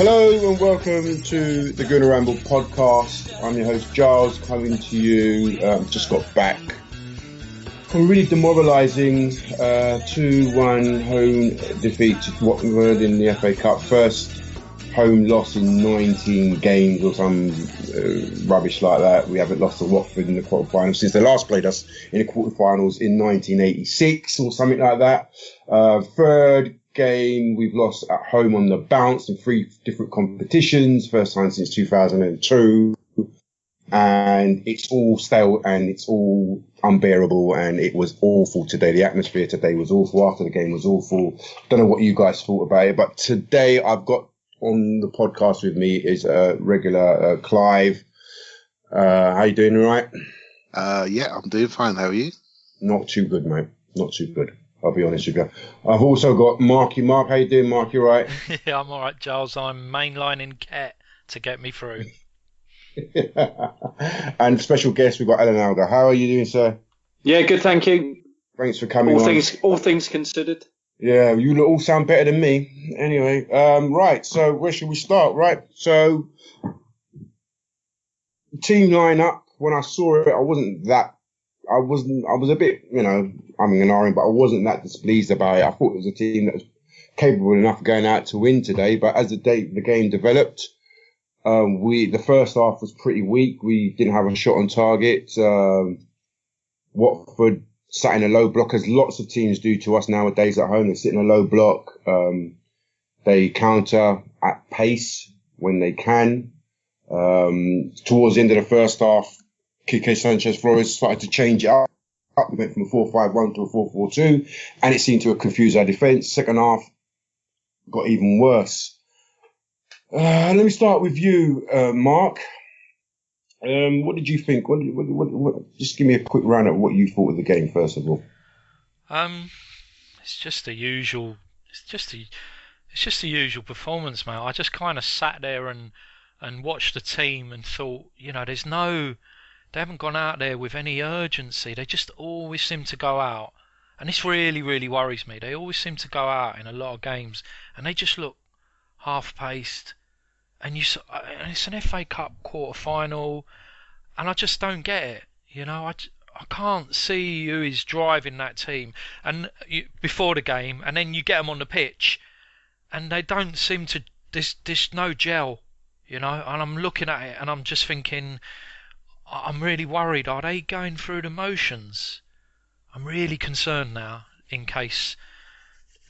Hello and welcome to the Gooner Ramble podcast. I'm your host Giles, coming to you. Just got back from a really demoralising 2-1 home defeat to Watford in the FA Cup. First home loss in 19 games or some rubbish like that. We haven't lost to Watford in the quarterfinals since they last played us in the quarterfinals in 1986 or something like that. Third game we've lost at home on the bounce in 3 different competitions, first time since 2002, and it's all stale and it's all unbearable, and it was awful today. The atmosphere today was awful. After the game was awful. Don't know what you guys thought about it, but today I've got on the podcast with me is a regular Clive. How you doing? All right? Yeah, I'm doing fine. How are you? Not too good, mate. Not too good. I'll be honest with you. I've also got Marky. Mark, how you doing, Mark? You right? Yeah, I'm all right, Giles. I'm mainlining Ket to get me through. And special guest, we've got Alan Alger. How are you doing, sir? Yeah, good, thank you. Thanks for coming on. All things considered. Yeah, you all sound better than me. Anyway, right, so where should we start? Right, so team lineup, when I saw it, I was a bit, umming and ahhing, but I wasn't that displeased about it. I thought it was a team that was capable enough of going out to win today, but as the game developed, the first half was pretty weak. We didn't have a shot on target. Watford sat in a low block, as lots of teams do to us nowadays at home. They sit in a low block. They counter at pace when they can. Towards the end of the first half, Quique Sanchez-Flores started to change it up. We went from a 4-5-1 to a 4-4-2, and it seemed to have confused our defence. Second half got even worse. Let me start with you, Mark. What did you think? Just give me a quick run at what you thought of the game, first of all. It's just the usual. It's just the usual performance, mate. I just kind of sat there and watched the team and thought, they haven't gone out there with any urgency. They just always seem to go out, and this really, really worries me. They always seem to go out in a lot of games, and they just look half-paced. And it's an FA Cup quarter-final, and I just don't get it. I can't see who is driving that team. And before the game, and then you get them on the pitch, and they don't seem to. There's no gel, And I'm looking at it, and I'm just thinking, I'm really worried. Are they going through the motions? I'm really concerned now, in case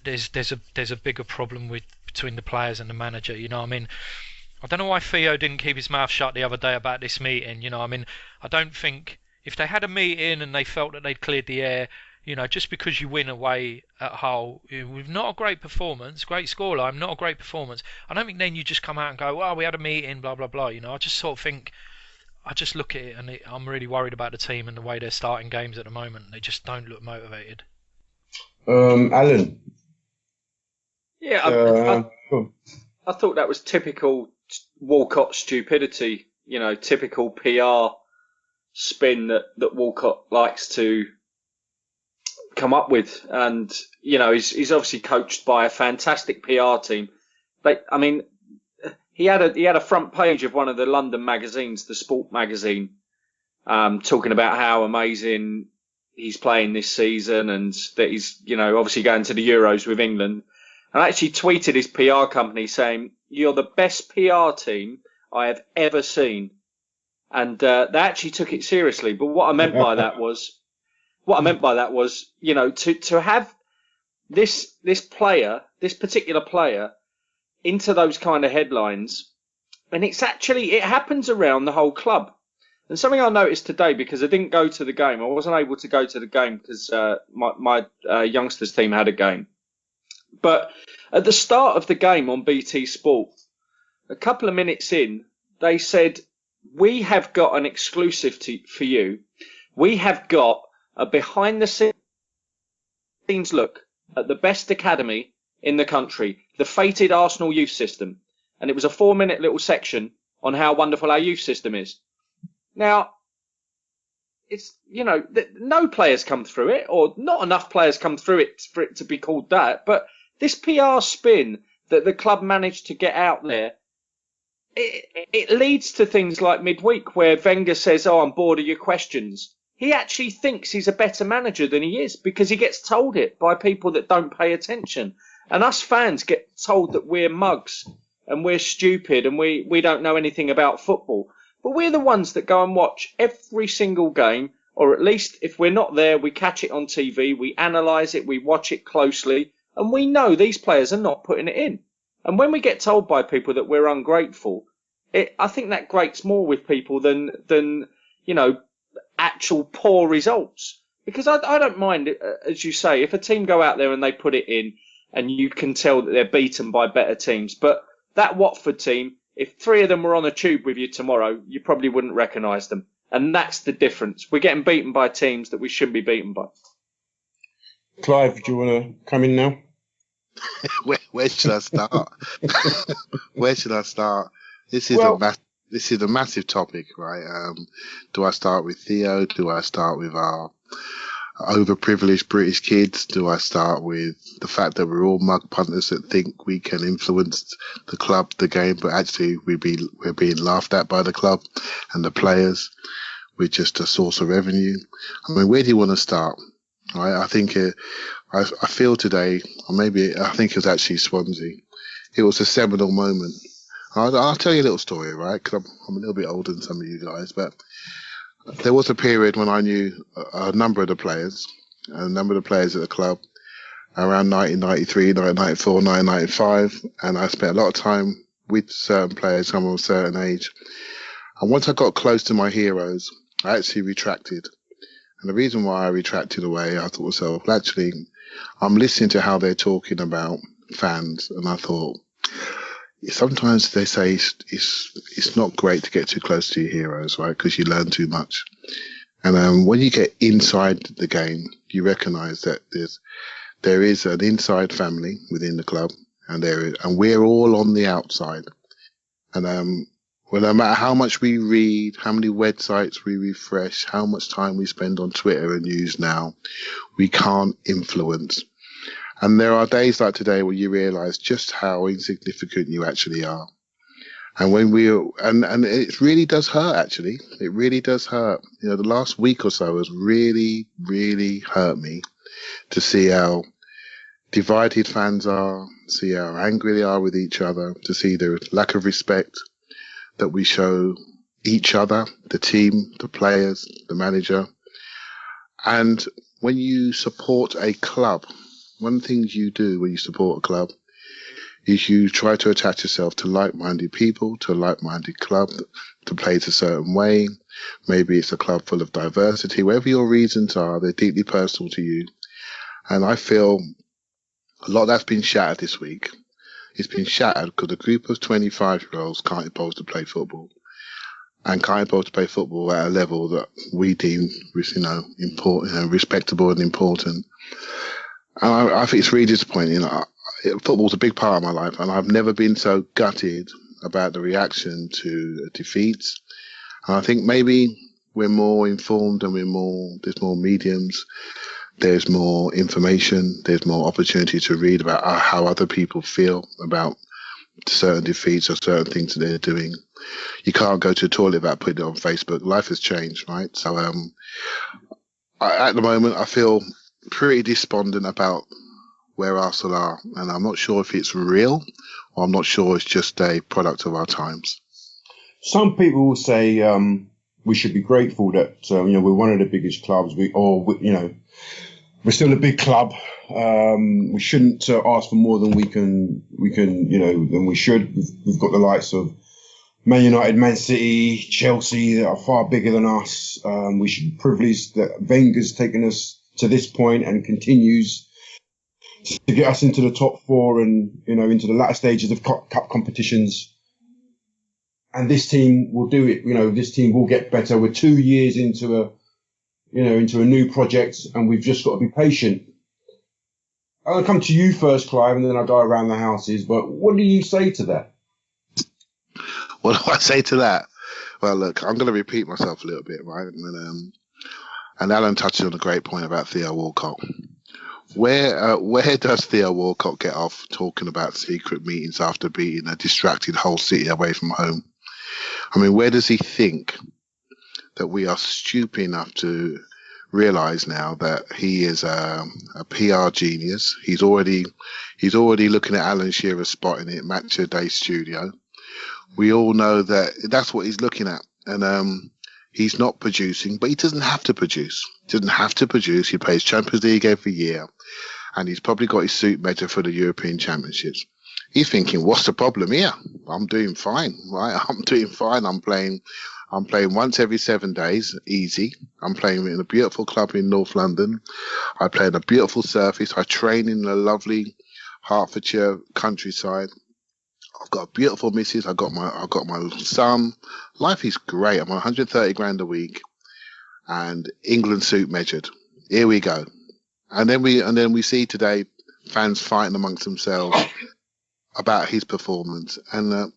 there's a bigger problem between the players and the manager. I don't know why Theo didn't keep his mouth shut the other day about this meeting. I don't think if they had a meeting and they felt that they'd cleared the air, just because you win away at Hull with not a great performance, great scoreline, not a great performance, I don't think then you just come out and go, well, we had a meeting, blah, blah, blah. I just sort of think, I just look at it and I'm really worried about the team and the way they're starting games at the moment. They just don't look motivated. Alan? Yeah, I thought that was typical Walcott stupidity, typical PR spin that Walcott likes to come up with. And, he's obviously coached by a fantastic PR team. He had a front page of one of the London magazines, the Sport magazine, talking about how amazing he's playing this season and that he's, obviously going to the Euros with England. And I actually tweeted his PR company saying, "You're the best PR team I have ever seen." And they actually took it seriously. But what I meant by that was, to have this particular player into those kind of headlines, and it happens around the whole club. And something I noticed today, because I didn't go to the game, I wasn't able to go to the game because my youngsters team had a game. But at the start of the game on BT Sport, a couple of minutes in, they said, "We have got an exclusive for you. We have got a behind the scenes look at the best academy in the country, the fated Arsenal youth system." And it was a 4-minute little section on how wonderful our youth system is. Now, it's, no players come through it, or not enough players come through it for it to be called that. But this PR spin that the club managed to get out there it leads to things like midweek where Wenger says, "Oh, I'm bored of your questions." He actually thinks he's a better manager than he is because he gets told it by people that don't pay attention. And us fans get told that we're mugs and we're stupid and we don't know anything about football. But we're the ones that go and watch every single game, or at least if we're not there, we catch it on TV, we analyse it, we watch it closely, and we know these players are not putting it in. And when we get told by people that we're ungrateful, I think that grates more with people than actual poor results. Because I don't mind, as you say, if a team go out there and they put it in, and you can tell that they're beaten by better teams. But that Watford team, if 3 of them were on a tube with you tomorrow, you probably wouldn't recognise them. And that's the difference. We're getting beaten by teams that we shouldn't be beaten by. Clive, do you want to come in now? Where should I start? Where should I start? This is a massive topic, right? Do I start with Theo? Do I start with our overprivileged British kids? Do I start with the fact that we're all mug punters that think we can influence the club, the game, but actually we're being laughed at by the club and the players? We're just a source of revenue. I mean, where do you want to start? Right? I think I feel today, or maybe I think it was actually Swansea. It was a seminal moment. I'll tell you a little story, right? Because I'm a little bit older than some of you guys, but there was a period when I knew a number of the players at the club around 1993, 1994, 1995, and I spent a lot of time with certain players, some of a certain age. And once I got close to my heroes, I actually retracted. And the reason why I retracted away, I thought to myself, well, actually, I'm listening to how they're talking about fans, and I thought, sometimes they say it's not great to get too close to your heroes, right? Because you learn too much. And when you get inside the game, you recognise that there is an inside family within the club, and we're all on the outside. And well, no matter how much we read, how many websites we refresh, how much time we spend on Twitter and news now, we can't influence. And there are days like today where you realise just how insignificant you actually are. And and it really does hurt, actually. It really does hurt. You know, the last week or so has really, really hurt me to see how divided fans are, see how angry they are with each other, to see the lack of respect that we show each other, the team, the players, the manager. And when you support a club, one of the things you do when you support a club is you try to attach yourself to like-minded people, to a like-minded club that plays a certain way. Maybe it's a club full of diversity. Whatever your reasons are, they're deeply personal to you. And I feel a lot of that's been shattered this week. It's been shattered because a group of 25-year-olds can't impose to play football, and can't impose to play football at a level that we deem, important, respectable and important. And I think it's really disappointing. Football's a big part of my life, and I've never been so gutted about the reaction to defeats. And I think maybe we're more informed and there's more mediums, there's more information, there's more opportunity to read about how other people feel about certain defeats or certain things that they're doing. You can't go to the toilet without putting it on Facebook. Life has changed, right? So at the moment, I feel pretty despondent about where Arsenal are, and I'm not sure if it's real or I'm not sure it's just a product of our times. Some people will say we should be grateful that we're one of the biggest clubs. We're still a big club. We shouldn't ask for more than we can. Than we should. We've got the likes of Man United, Man City, Chelsea that are far bigger than us. We should be privileged that Wenger's taken us to this point and continues to get us into the top 4 and into the latter stages of cup competitions. And this team will do it. This team will get better. We're 2 years into a new project, and we've just got to be patient. I'm going to come to you first, Clive, and then I'll go around the houses. But what do you say to that? What do I say to that? Well, look, I'm going to repeat myself a little bit, right? And Alan touched on a great point about Theo Walcott. Where does Theo Walcott get off talking about secret meetings after beating a distracted Hull City away from home? I mean, where does he think that we are stupid enough to realize now that he is a PR genius? He's already looking at Alan Shearer's spot in it, Match of Day Studio. We all know that that's what he's looking at, and he's not producing, but he doesn't have to produce. He plays Champions League every year, and he's probably got his suit measured for the European Championships. He's thinking, what's the problem here? I'm doing fine, right? I'm doing fine. I'm playing once every 7 days, easy. I'm playing in a beautiful club in North London. I play on a beautiful surface. I train in the lovely Hertfordshire countryside. I've got a beautiful missus. I've got my son. Life is great. I'm on 130 grand a week, and England suit measured. Here we go. And then we see today fans fighting amongst themselves about his performance. And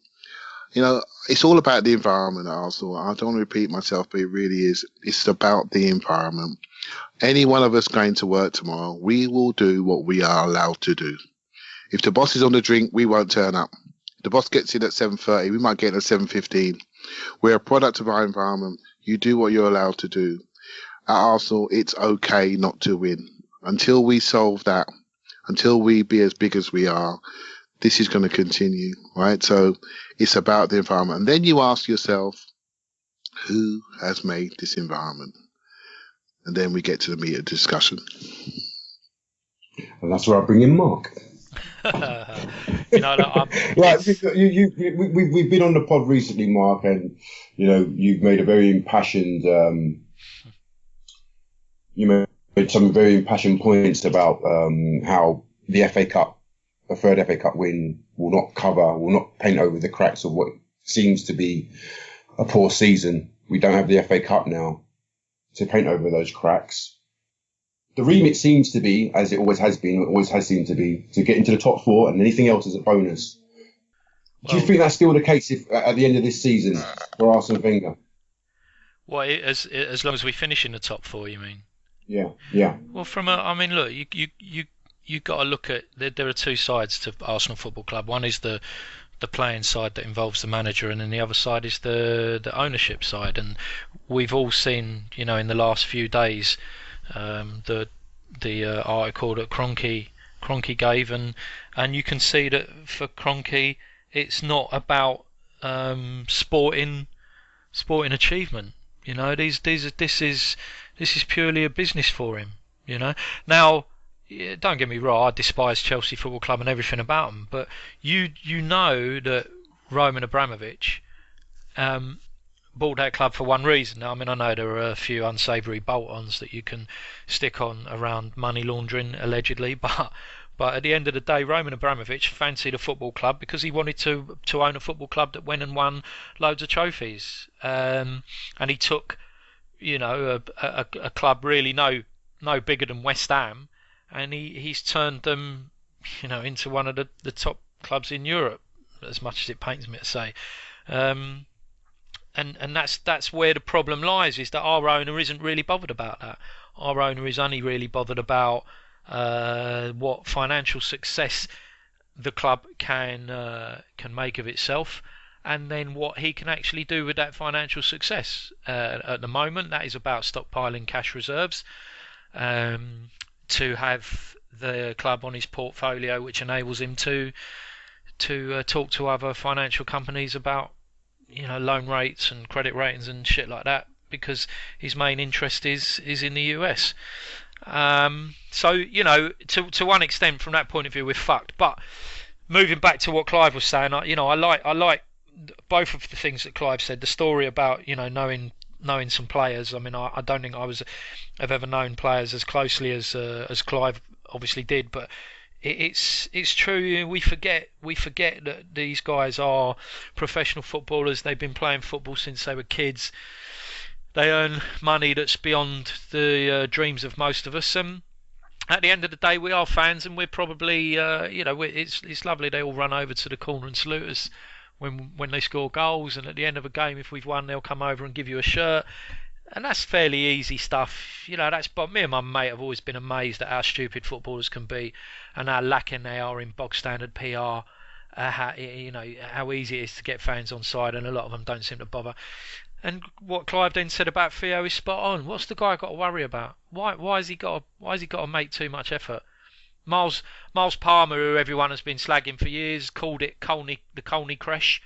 it's all about the environment at Arsenal. I don't want to repeat myself, but it really is. It's about the environment. Any one of us going to work tomorrow, we will do what we are allowed to do. If the boss is on the drink, we won't turn up. If the boss gets in at 7:30, we might get in at 7:15. We're a product of our environment. You do what you're allowed to do. At Arsenal, it's okay not to win. Until we solve that, until we be as big as we are, this is going to continue, right? So it's about the environment. And then you ask yourself, who has made this environment? And then we get to the meat of the discussion. And that's where I bring in Mark. We've been on the pod recently, Mark, and you've made a very impassioned. You made some very impassioned points about how the FA Cup, a third FA Cup win, will not paint over the cracks of what seems to be a poor season. We don't have the FA Cup now to paint over those cracks. The remit seems to be, as it always has seemed to be, to get into the top four, and anything else is a bonus. Do you think that's still the case if at the end of this season for Arsene Wenger? Well, as long as we finish in the top four, you mean? Yeah. Well, look, you got to look at there are two sides to Arsenal Football Club. One is the playing side that involves the manager, and then the other side is the ownership side. And we've all seen, in the last few days, the article that Kroenke gave, and you can see that for Kroenke, it's not about sporting achievement. This is purely a business for him. Now, don't get me wrong, I despise Chelsea Football Club and everything about them, but you know that Roman Abramovich bought that club for one reason. I mean, I know there are a few unsavoury bolt-ons that you can stick on around money laundering, allegedly, but at the end of the day, Roman Abramovich fancied a football club because he wanted to own a football club that went and won loads of trophies. And he took, a club really no bigger than West Ham, and he's turned them, into one of the top clubs in Europe, as much as it pains me to say. And that's where the problem lies, is that our owner isn't really bothered about that. Our owner is only really bothered about what financial success the club can make of itself, and then what he can actually do with that financial success. At the moment, that is about stockpiling cash reserves to have the club on his portfolio, which enables him to talk to other financial companies about loan rates and credit ratings and shit like that, because his main interest is in the US. So to one extent, from that point of view, we're fucked. But moving back to what Clive was saying, I like both of the things that Clive said. The story about knowing some players. I mean, I don't think I've ever known players as closely as Clive obviously did, but it's true. We forget that these guys are professional footballers. They've been playing football since they were kids. They earn money that's beyond the dreams of most of us. At the end of the day, we are fans, and we're probably it's lovely. They all run over to the corner and salute us when they score goals, and at the end of a game, if we've won, they'll come over and give you a shirt. And that's fairly easy stuff. But me and my mate have always been amazed at how stupid footballers can be and how lacking they are in bog standard PR. how easy it is to get fans on side, and a lot of them don't seem to bother. And what Clive then said about Theo is spot on. What's the guy got to worry about? Why has he got to make too much effort? Miles Palmer, who everyone has been slagging for years, called it the Colney Crash.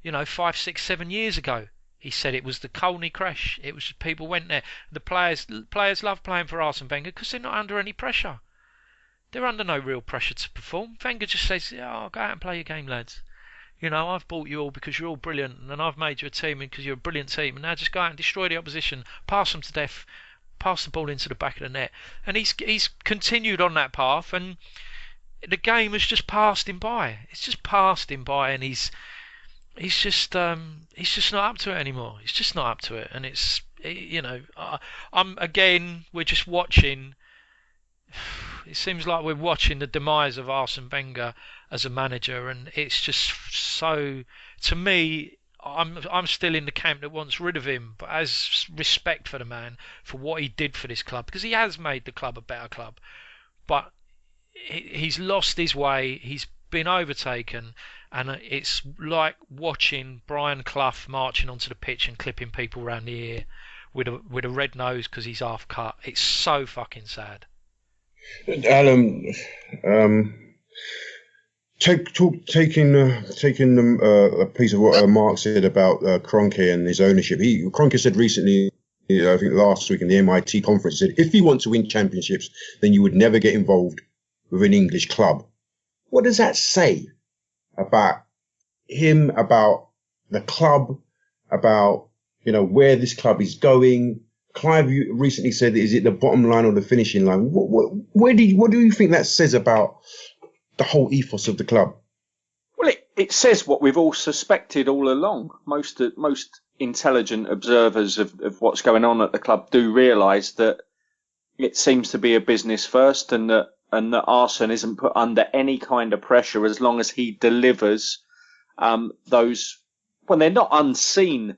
5, 6, 7 years ago, he said it was the Colney Crash. It was people went there. The players love playing for Arsene Wenger because they're not under any pressure. They're under no real pressure to perform. Wenger just says, "Oh, go out and play your game, lads. I've bought you all because you're all brilliant, and I've made you a team because you're a brilliant team. And now just go out and destroy the opposition, pass them to death, pass the ball into the back of the net." And he's continued on that path, and the game has just passed him by. It's just passed him by, and he's just not up to it anymore. He's just not up to it, and we're just watching. It seems like we're watching the demise of Arsene Wenger as a manager, and it's just so. To me, I'm still in the camp that wants rid of him, but has respect for the man for what he did for this club, because he has made the club a better club. But he's lost his way. He's been overtaken, and it's like watching Brian Clough marching onto the pitch and clipping people around the ear with a red nose because he's half cut. It's so fucking sad. Alan, taking a piece of what Mark said about Kroenke and his ownership. Kroenke said recently, I think last week in the MIT conference, said if you want to win championships, then you would never get involved with an English club. What does that say about him, about the club, about where this club is going? Clive recently said, is it the bottom line or the finishing line? What do you think that says about the whole ethos of the club? Well, it says what we've all suspected all along. Most intelligent observers of what's going on at the club do realise that it seems to be a business first, and that Arsene isn't put under any kind of pressure as long as he delivers those. Well, they're not unseen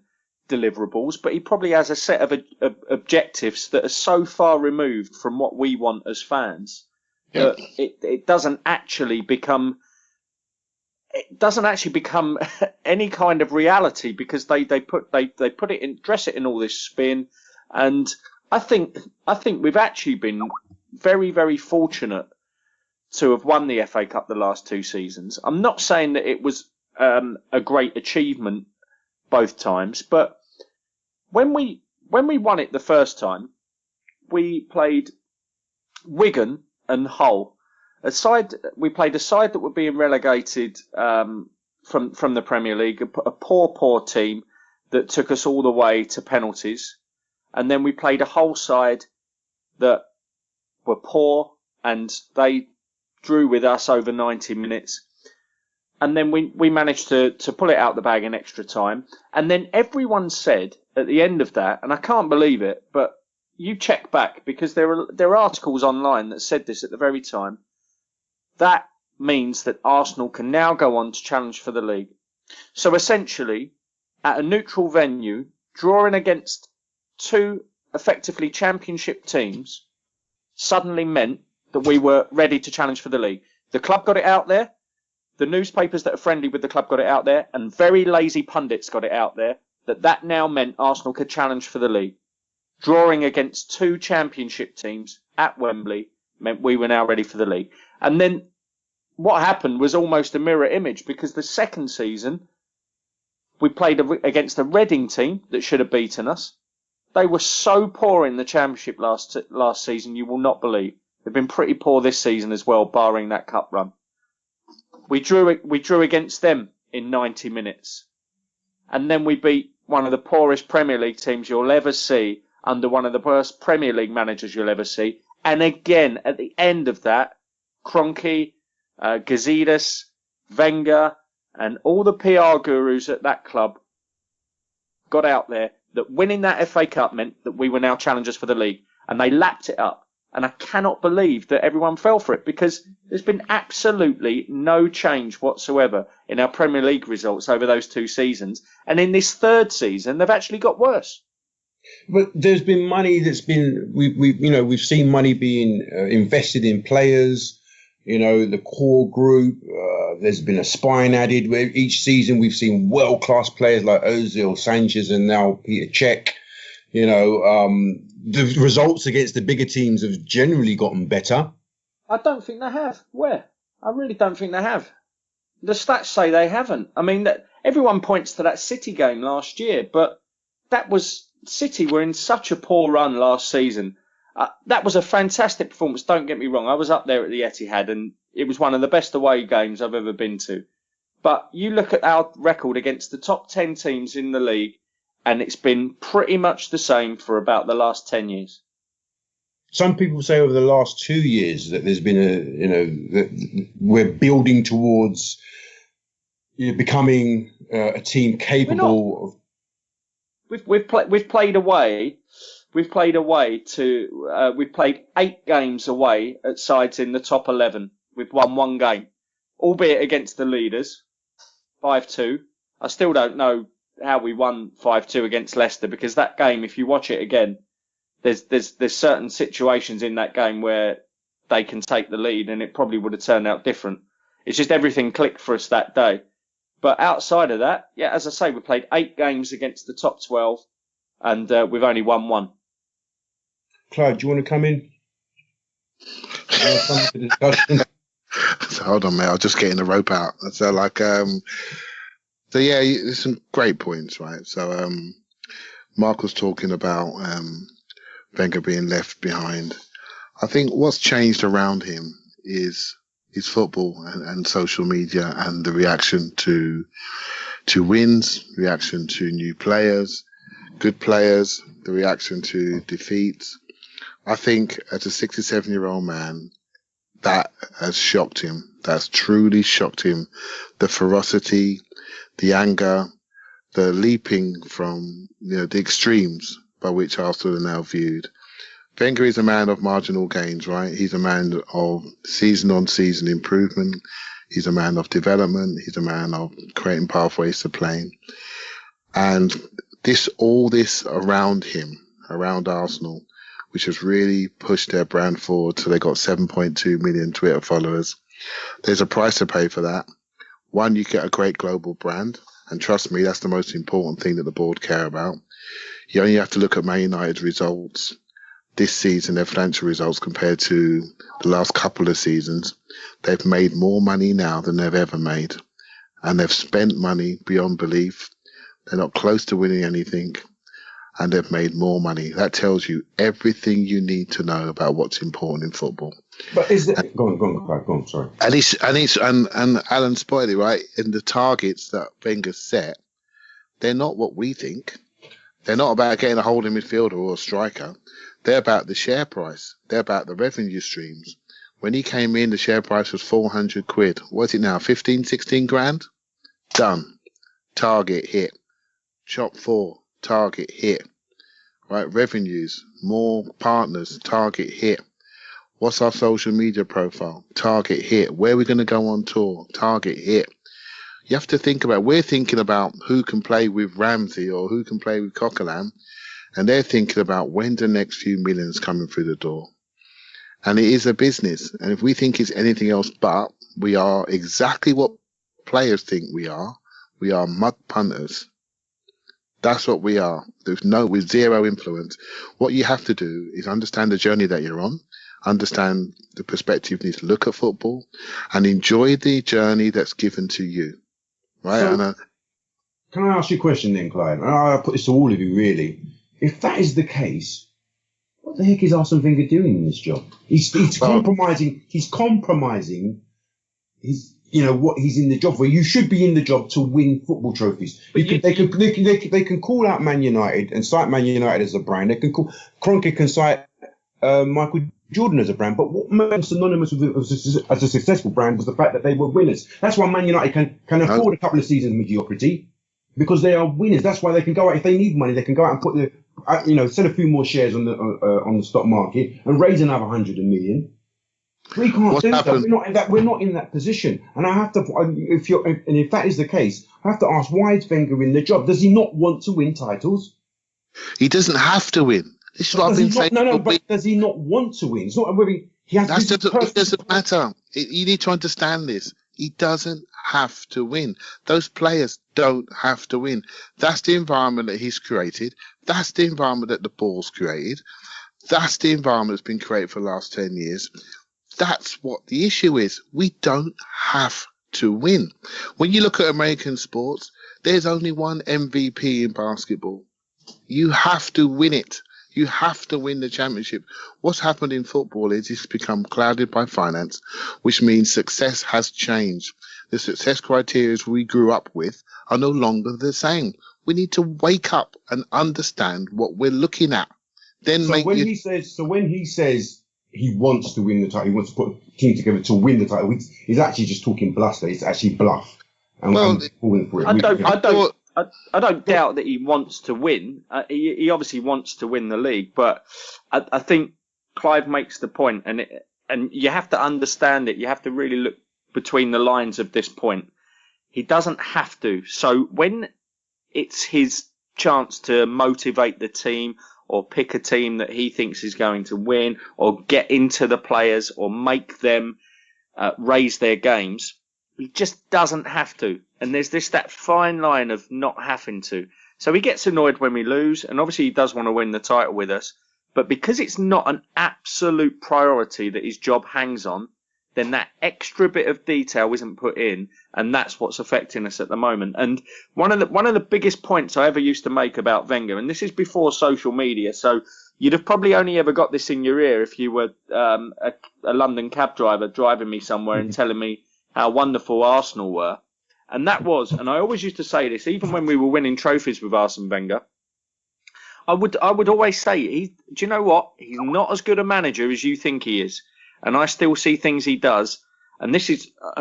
deliverables, but he probably has a set of objectives that are so far removed from what we want as fans that it doesn't actually become any kind of reality, because they put it in, dress it in all this spin. And I think we've actually been very, very fortunate to have won the FA Cup the last 2 seasons. I'm not saying that it was a great achievement both times, but when we won it the first time, we played Wigan and Hull. We played a side that were being relegated from the Premier League, a poor team that took us all the way to penalties, and then we played a Hull side that were poor, and they drew with us over 90 minutes. And then we managed to pull it out the bag in extra time. And then everyone said at the end of that, and I can't believe it, but you check back, because there are articles online that said this at the very time, that means that Arsenal can now go on to challenge for the league. So essentially, at a neutral venue, drawing against 2 effectively championship teams suddenly meant that we were ready to challenge for the league. The club got it out there. The newspapers that are friendly with the club got it out there, and very lazy pundits got it out there, that now meant Arsenal could challenge for the league. Drawing against 2 championship teams at Wembley meant we were now ready for the league. And then what happened was almost a mirror image, because the second season we played against a Reading team that should have beaten us. They were so poor in the championship last season, you will not believe. They've been pretty poor this season as well, barring that cup run. We drew against them in 90 minutes. And then we beat one of the poorest Premier League teams you'll ever see, under one of the worst Premier League managers you'll ever see. And again, at the end of that, Kroenke, Gazidis, Wenger, and all the PR gurus at that club got out there that winning that FA Cup meant that we were now challengers for the league. And they lapped it up. And I cannot believe that everyone fell for it, because there's been absolutely no change whatsoever in our Premier League results over those 2 seasons. And in this 3rd season, they've actually got worse. But there's been money that's been we've seen money being invested in players. You know, the core group, there's been a spine added. Where each season we've seen world-class players like Ozil, Sanchez, and now Peter Cech. You know, the results against the bigger teams have generally gotten better. I don't think they have. Where? I really don't think they have. The stats say they haven't. I mean, everyone points to that City game last year, but that was City were in such a poor run last season. That was a fantastic performance. Don't get me wrong. I was up there at the Etihad, and it was one of the best away games I've ever been to. But you look at our record against the top 10 teams in the league, and it's been pretty much the same for about the last 10 years. Some people say over the last 2 years that there's been that we're building towards becoming a team capable of. We've played away. We've played 8 games away at sides in the top 11. We've won 1 game, albeit against the leaders, 5-2. I still don't know how we won 5-2 against Leicester, because that game, if you watch it again, there's certain situations in that game where they can take the lead, and it probably would have turned out different. It's just everything clicked for us that day. But outside of that, yeah, as I say, we played 8 games against the top 12, and we've only won 1. Clive, do you want to come in? So hold on, mate. I'll just getting the rope out. So yeah, there's some great points, right? So Mark was talking about Wenger being left behind. I think what's changed around him is football and social media and the reaction to wins, reaction to new players, good players, the reaction to defeats. I think as a 67-year-old man, that has shocked him. That's truly shocked him. The ferocity, the anger, the leaping from the extremes by which Arsenal are now viewed. Wenger is a man of marginal gains, right? He's a man of season-on-season improvement. He's a man of development. He's a man of creating pathways to playing. And all this around him, around Arsenal, which has really pushed their brand forward. So they got 7.2 million Twitter followers. There's a price to pay for that. One, you get a great global brand. And trust me, that's the most important thing that the board care about. You only have to look at Man United's results this season, their financial results compared to the last couple of seasons. They've made more money now than they've ever made. And they've spent money beyond belief. They're not close to winning anything. And they've made more money. That tells you everything you need to know about what's important in football. But is it? Go on. Sorry. And Alan spoiled it, right? And the targets that Wenger set, they're not what we think. They're not about getting a holding midfielder or a striker. They're about the share price. They're about the revenue streams. When he came in, the share price was 400 quid. What's it now? 15, 16 grand? Done. Target hit. Shop 4. Target hit. Right? Revenues. More partners. Target hit. What's our social media profile? Target hit. Where are we going to go on tour? Target hit. You have to think about, we're thinking about who can play with Ramsey or who can play with Coquelin, and they're thinking about when the next few millions coming through the door. And it is a business. And if we think it's anything else but, we are exactly what players think we are. We are mud punters. That's what we are. With zero influence. What you have to do is understand the journey that you're on, understand the perspective you need to look at football, and enjoy the journey that's given to you. Right? So, can I ask you a question then, Clive? And I'll put this to all of you, really. If that is the case, what the heck is Arsene Wenger doing in this job? He's compromising. He's compromising. What he's in the job for. You should be in the job to win football trophies. They can call out Man United and cite Man United as a brand. They can Kroenke can cite Michael Jordan as a brand. But what made them synonymous with as a successful brand was the fact that they were winners. That's why Man United can afford a couple of seasons of mediocrity, because they are winners. That's why they can go out, if they need money, they can go out and put sell a few more shares on the stock market and raise another 100 million. We can't do that. We're not in that position. And I have to, if that is the case, I have to ask, why is Wenger in the job? Does he not want to win titles? He doesn't have to win. This is what I've been saying. But does he not want to win? It's not whether he has. It doesn't matter. You need to understand this. He doesn't have to win. Those players don't have to win. That's the environment that he's created. That's the environment that the ball's created. That's the environment that's been created for the last 10 years. That's what the issue is. We don't have to win. When you look at American sports, there's only one MVP in basketball. You have to win it. You have to win the championship. What's happened in football is it's become clouded by finance, which means success has changed. The success criteria we grew up with are no longer the same. We need to wake up and understand what we're looking at. Then when he says he wants to win the title, he wants to put a team together to win the title, he's actually just talking bluster. It's actually bluff. And falling for it. I don't doubt that he wants to win. He obviously wants to win the league, but I think Clive makes the point, and you have to understand it. You have to really look between the lines of this point. He doesn't have to. So when it's his chance to motivate the team or pick a team that he thinks is going to win or get into the players or make them raise their games, he just doesn't have to. And there's that fine line of not having to. So he gets annoyed when we lose, and obviously he does want to win the title with us. But because it's not an absolute priority that his job hangs on, then that extra bit of detail isn't put in, and that's what's affecting us at the moment. And one of the biggest points I ever used to make about Wenger, and this is before social media, so you'd have probably only ever got this in your ear if you were a London cab driver driving me somewhere and telling me how wonderful Arsenal were. And that was, and I always used to say this, even when we were winning trophies with Arsene Wenger, I would always say, do you know what? He's not as good a manager as you think he is. And I still see things he does. And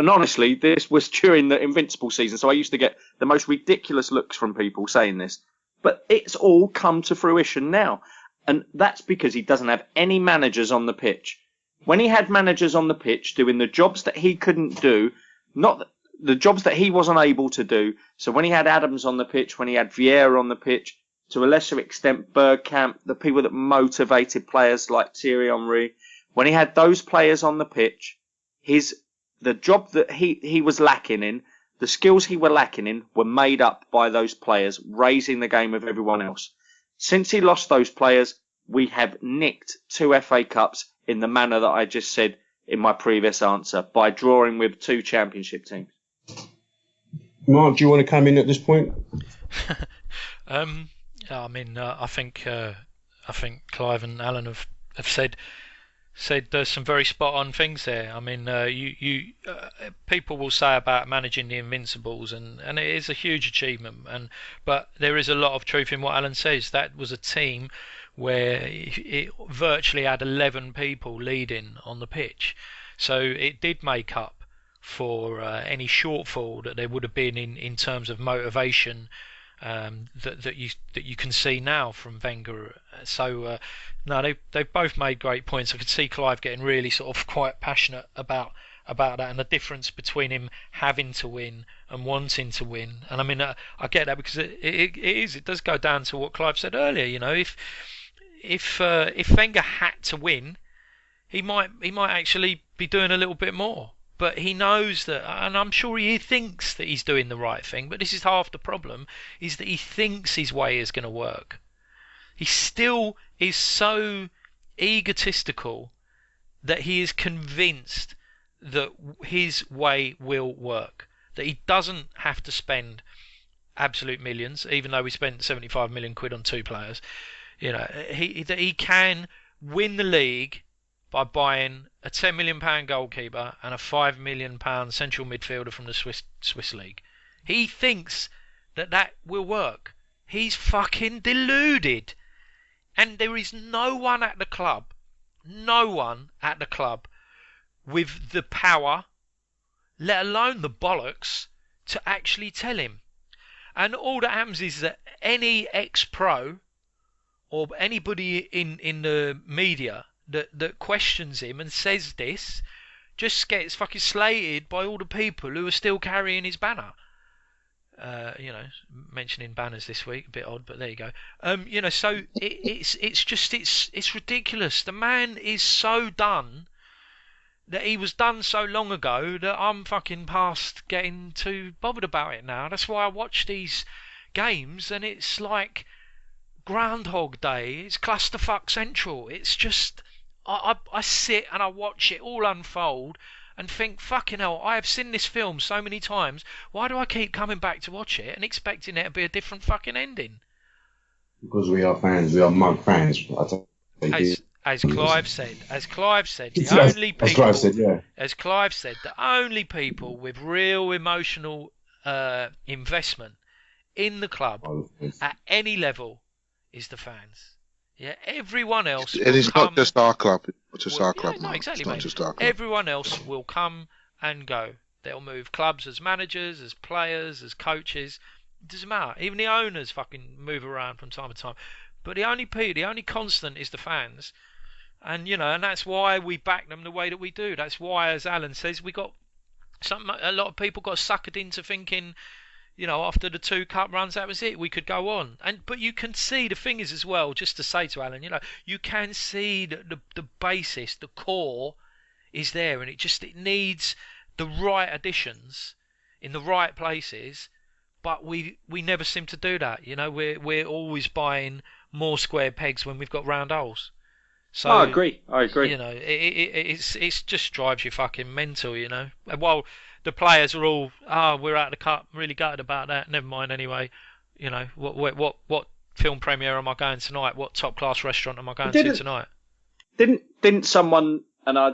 honestly, this was during the Invincibles season. So I used to get the most ridiculous looks from people saying this. But it's all come to fruition now. And that's because he doesn't have any managers on the pitch. When he had managers on the pitch doing the jobs that he couldn't do, not the jobs that he wasn't able to do. So when he had Adams on the pitch, when he had Vieira on the pitch, to a lesser extent, Bergkamp, the people that motivated players like Thierry Henry, when he had those players on the pitch, the job that he was lacking in, the skills he were lacking in, were made up by those players, raising the game of everyone else. Since he lost those players, we have nicked 2 FA Cups in the manner that I just said in my previous answer, by drawing with 2 championship teams. Mark, do you want to come in at this point? I think Clive and Alan have said some very spot on things there. I mean, people will say about managing the Invincibles, and it is a huge achievement. But there is a lot of truth in what Alan says. That was a team where it virtually had 11 people leading on the pitch, so it did make up for any shortfall that there would have been in terms of motivation. That you can see now from Wenger. So no, they've both made great points. I could see Clive getting really sort of quite passionate about that, and the difference between him having to win and wanting to win. And I mean, I get that, because it does go down to what Clive said earlier. You know, if Wenger had to win, he might actually be doing a little bit more. But he knows that, and I'm sure he thinks that he's doing the right thing, but this is half the problem, is that he thinks his way is going to work. He still is so egotistical that he is convinced that his way will work, that he doesn't have to spend absolute millions, even though we spent 75 million quid on 2 players. You know, that he can win the league by buying a £10 million goalkeeper and a £5 million central midfielder from the Swiss league. He thinks that will work. He's fucking deluded. And there is no one at the club with the power, let alone the bollocks, to actually tell him. And all that happens is that any ex-pro or anybody in the media that questions him and says this just gets fucking slated by all the people who are still carrying his banner. Mentioning banners this week, a bit odd, but there you go. So it's ridiculous. The man is so done that he was done so long ago that I'm fucking past getting too bothered about it now. That's why I watch these games and it's like Groundhog Day. It's clusterfuck central. It's just I sit and I watch it all unfold and think, fucking hell, I have seen this film so many times. Why do I keep coming back to watch it and expecting it to be a different fucking ending? Because we are fans. We are mug fans. As Clive said, the only people with real emotional investment in the club at any level is the fans. Yeah, everyone else. And it's not just our club. It's just our club. No, exactly, mate. Just our club. Everyone else will come and go. They'll move clubs as managers, as players, as coaches. It doesn't matter. Even the owners fucking move around from time to time. But the only constant is the fans. And and that's why we back them the way that we do. That's why, as Alan says, a lot of people got suckered into thinking, after the 2 cup runs, that was it. We could go on. But you can see, the thing is as well, just to say to Alan, you can see the basis, the core is there, and it needs the right additions in the right places. But we never seem to do that. We're always buying more square pegs when we've got round holes. So I agree. It just drives you fucking mental. While the players are all, we're out of the cup, really gutted about that. Never mind anyway. What film premiere am I going tonight? What top class restaurant am I going to tonight? Didn't someone, and I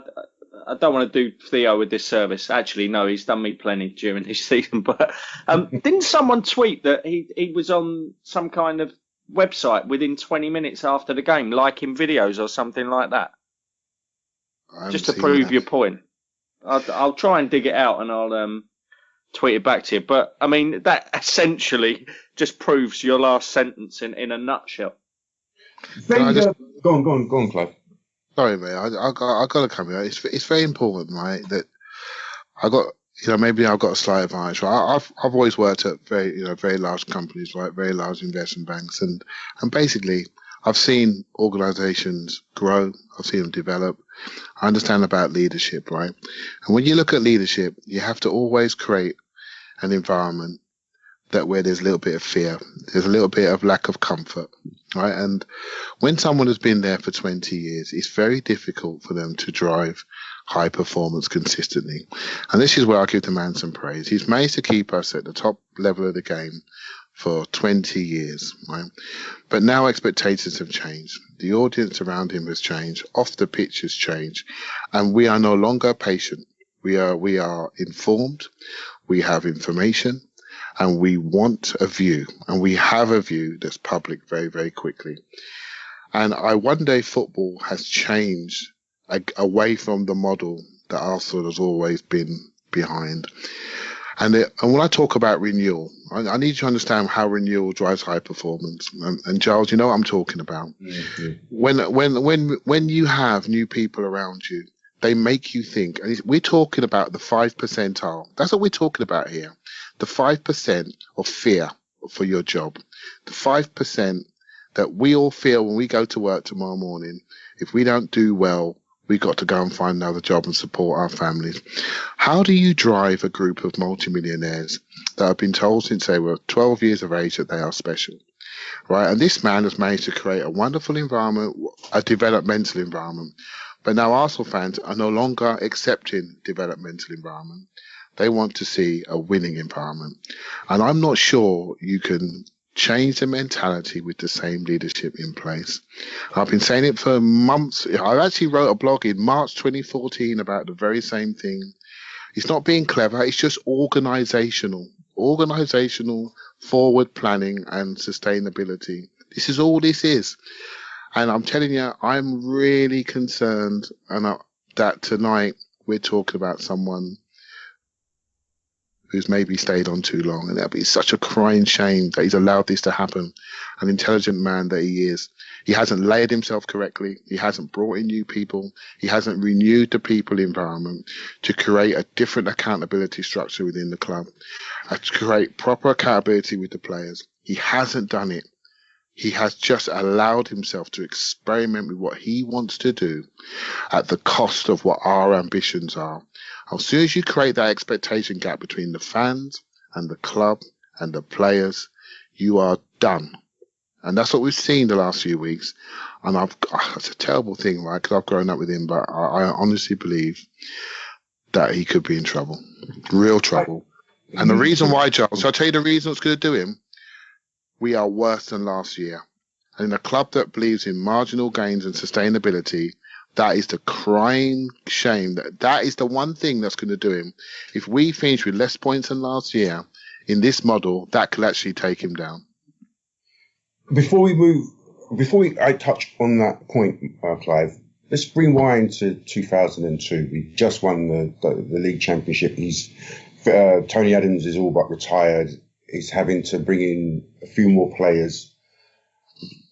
don't want to do Theo with this service. Actually, no, he's done me plenty during this season. But didn't someone tweet that he was on some kind of website within 20 minutes after the game, liking videos or something like that? Just to prove your point. I'll try and dig it out and I'll tweet it back to you. But I mean, that essentially just proves your last sentence in a nutshell. Go on, Clive. Sorry, mate. I got to come here. It's very important, right? That I got. Maybe I've got a slight advantage. Right? I've always worked at very large companies, right? Very large investment banks, and basically I've seen organisations grow. I've seen them develop. I understand about leadership, right? And when you look at leadership, you have to always create an environment where there's a little bit of fear, there's a little bit of lack of comfort, right? And when someone has been there for 20 years, it's very difficult for them to drive high performance consistently. And this is where I give the man some praise. He's managed to keep us at the top level of the game for 20 years, right? But now expectations have changed. The audience around him has changed. Off the pitch has changed. And we are no longer patient. We are informed. We have information. And we want a view. And we have a view that's public very, very quickly. And I wonder if football has changed away from the model that Arsenal has always been behind. And when I talk about renewal, I need you to understand how renewal drives high performance. And Giles, you know what I'm talking about. Mm-hmm. When you have new people around you, they make you think. And we're talking about the 5 percentile. That's what we're talking about here. The 5% of fear for your job. The 5% that we all feel when we go to work tomorrow morning. If we don't do well, we've got to go and find another job and support our families. How do you drive a group of multimillionaires that have been told since they were 12 years of age that they are special, right? And this man has managed to create a wonderful environment, a developmental environment. But now Arsenal fans are no longer accepting developmental environment. They want to see a winning environment. And I'm not sure you can change the mentality with the same leadership in place. I've been saying it for months. I actually wrote a blog in March 2014 about the very same thing. It's not being clever. It's just organizational forward planning and sustainability. This is all this is. And I'm telling you, I'm really concerned that tonight we're talking about someone who's maybe stayed on too long. And that'd be such a crying shame that he's allowed this to happen. An intelligent man that he is. He hasn't layered himself correctly. He hasn't brought in new people. He hasn't renewed the people environment to create a different accountability structure within the club, to create proper accountability with the players. He hasn't done it. He has just allowed himself to experiment with what he wants to do at the cost of what our ambitions are. As soon as you create that expectation gap between the fans and the club and the players, you are done. And that's what we've seen the last few weeks. And it's a terrible thing, right? Because I've grown up with him, but I honestly believe that he could be in trouble. Real trouble. And the reason why, Giles, I'll tell you the reason it's going to do him. We are worse than last year. And in a club that believes in marginal gains and sustainability, that is the crying shame. That is the one thing that's going to do him. If we finish with less points than last year in this model, that could actually take him down. Before I touch on that point, Clive, let's rewind to 2002. We just won the league championship. Tony Adams is all but retired. He's having to bring in a few more players,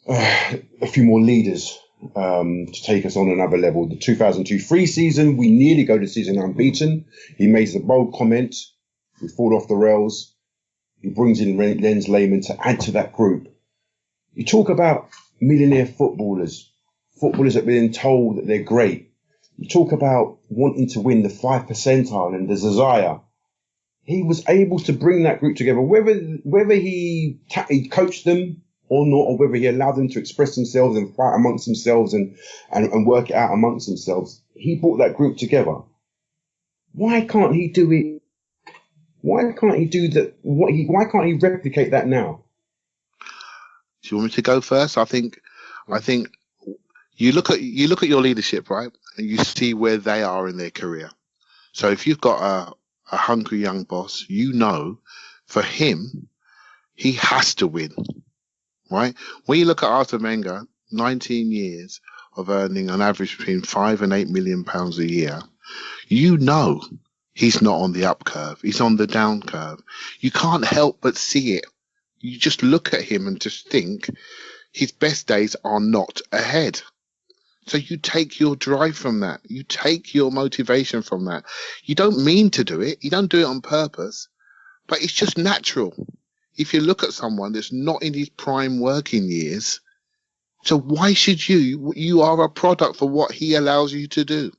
a few more leaders to take us on another level. The 2002-3 season, we nearly go to season unbeaten. He makes the bold comment, we fall off the rails. He brings in Jens Lehmann to add to that group. You talk about millionaire footballers that have been told that they're great. You talk about wanting to win the 5 percentile and the desire. He was able to bring that group together, whether he coached them or not, or whether he allowed them to express themselves and fight amongst themselves and work it out amongst themselves. He brought that group together. Why can't he do it? Why can't he do that? Why can't he replicate that now? Do you want me to go first? I think you look at your leadership, right, and you see where they are in their career. So if you've got a hungry young boss, you know, for him, he has to win, right? When you look at Arsene Wenger, 19 years of earning an average between £5 and £8 million a year, you know he's not on the up curve. He's on the down curve. You can't help but see it. You just look at him and just think his best days are not ahead. So you take your drive from that. You take your motivation from that. You don't mean to do it. You don't do it on purpose, but it's just natural. If you look at someone that's not in his prime working years, so why should you? You are a product for what he allows you to do.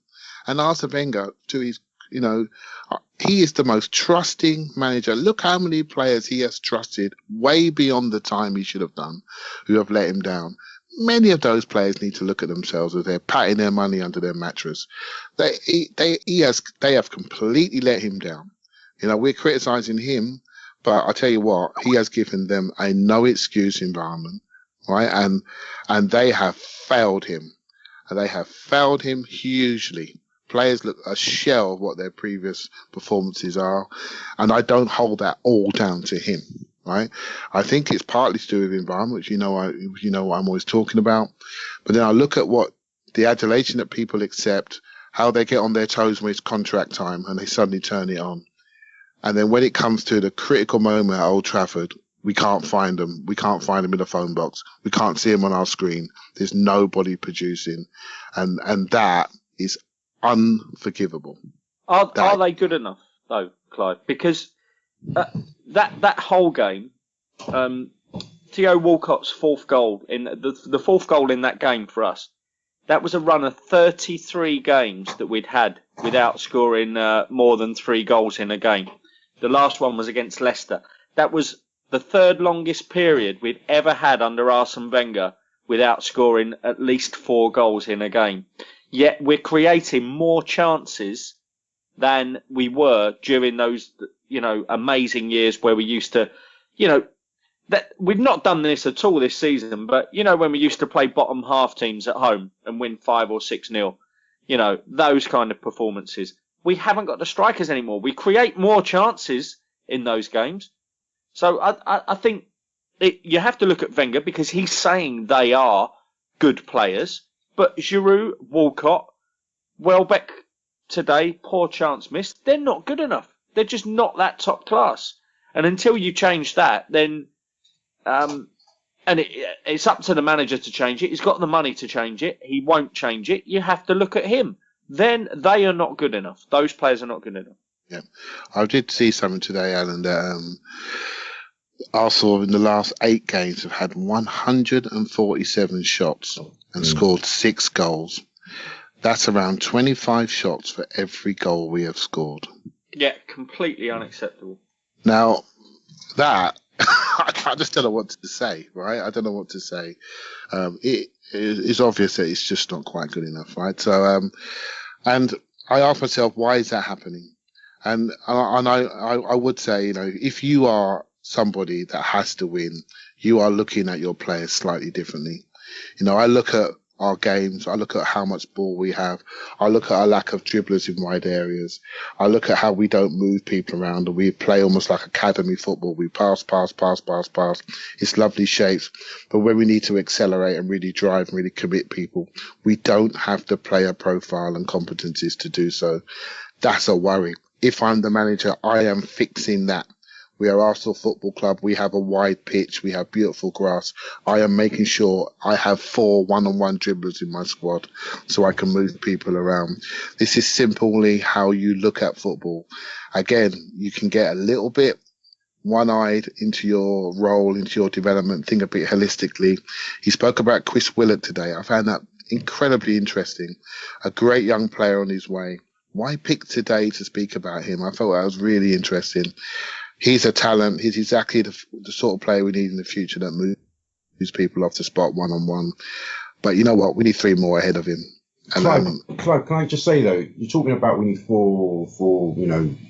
And Arsene Wenger, to his, he is the most trusting manager. Look how many players he has trusted way beyond the time he should have done, who have let him down. Many of those players need to look at themselves as they're patting their money under their mattress. They have completely let him down. We're criticizing him, but I tell you what, he has given them a no excuse environment, right? And they have failed him, and they have failed him hugely. Players look a shell of what their previous performances are, and I don't hold that all down to him. Right, I think it's partly to do with environment, which you know what I'm always talking about. But then I look at what the adulation that people accept, how they get on their toes when it's contract time, and they suddenly turn it on. And then when it comes to the critical moment at Old Trafford, we can't find them. We can't find them in the phone box. We can't see them on our screen. There's nobody producing, and that is unforgivable. Are they good enough though, Clive? Because that whole game, Theo Walcott's fourth goal in the fourth goal in that game for us, that was a run of 33 games that we'd had without scoring more than 3 goals in a game. The last one was against Leicester. That was the third longest period we'd ever had under Arsene Wenger without scoring at least 4 goals in a game. Yet we're creating more chances than we were during those, amazing years where we used to, that we've not done this at all this season, but when we used to play bottom half teams at home and win 5 or 6-0, those kind of performances. We haven't got the strikers anymore. We create more chances in those games. So I think you have to look at Wenger because he's saying they are good players, but Giroud, Walcott, Welbeck today, poor chance missed. They're not good enough. They're just not that top class. And until you change that, then, and it's up to the manager to change it. He's got the money to change it. He won't change it. You have to look at him. Then they are not good enough. Those players are not good enough. Yeah, I did see something today, Alan, that Arsenal in the last 8 games have had 147 shots and scored 6 goals. That's around 25 shots for every goal we have scored. Yeah, completely unacceptable. Now, that, I just don't know what to say, right? I don't know what to say. It is obvious that it's just not quite good enough, right? So, and I ask myself, why is that happening? And I would say, you know, if you are somebody that has to win, you are looking at your players slightly differently. You know, I look at our games, I look at how much ball we have, I look at our lack of dribblers in wide areas, I look at how we don't move people around, and we play almost like academy football. We pass. It's lovely shapes, but when we need to accelerate and really drive and really commit people, we don't have the player profile and competencies to do so. That's a worry. If I'm the manager, I am fixing that. We are Arsenal Football Club. We have a wide pitch. We have beautiful grass. I am making sure I have 4 one-on-one dribblers in my squad so I can move people around. This is simply how you look at football. Again, you can get a little bit one-eyed into your role, into your development, think a bit holistically. He spoke about Chris Willett today. I found that incredibly interesting. A great young player on his way. Why pick today to speak about him? I thought that was really interesting. He's a talent. He's exactly the sort of player we need in the future that moves people off the spot one-on-one. But you know what? We need 3 more ahead of him. And Clive, can I just say though, you're talking about we need four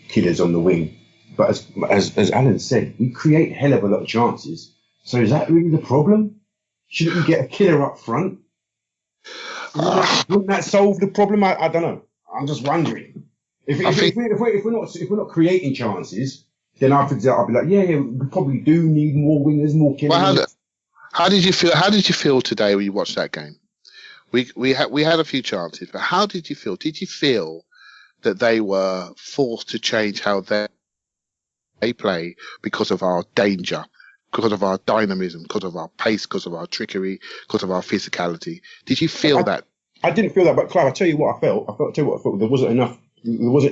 killers on the wing. But as Alan said, we create hell of a lot of chances. So is that really the problem? Shouldn't we get a killer up front? Wouldn't that solve the problem? I don't know. I'm just wondering. If we're not creating chances, then I'll be like, yeah, we probably do need more wingers, more killers. Well, how did you feel? How did you feel today when you watched that game? We had a few chances, but how did you feel? Did you feel that they were forced to change how they play because of our danger, because of our dynamism, because of our pace, because of our trickery, because of our physicality? Did you feel that? I didn't feel that, but Clive, I tell you what I felt. There wasn't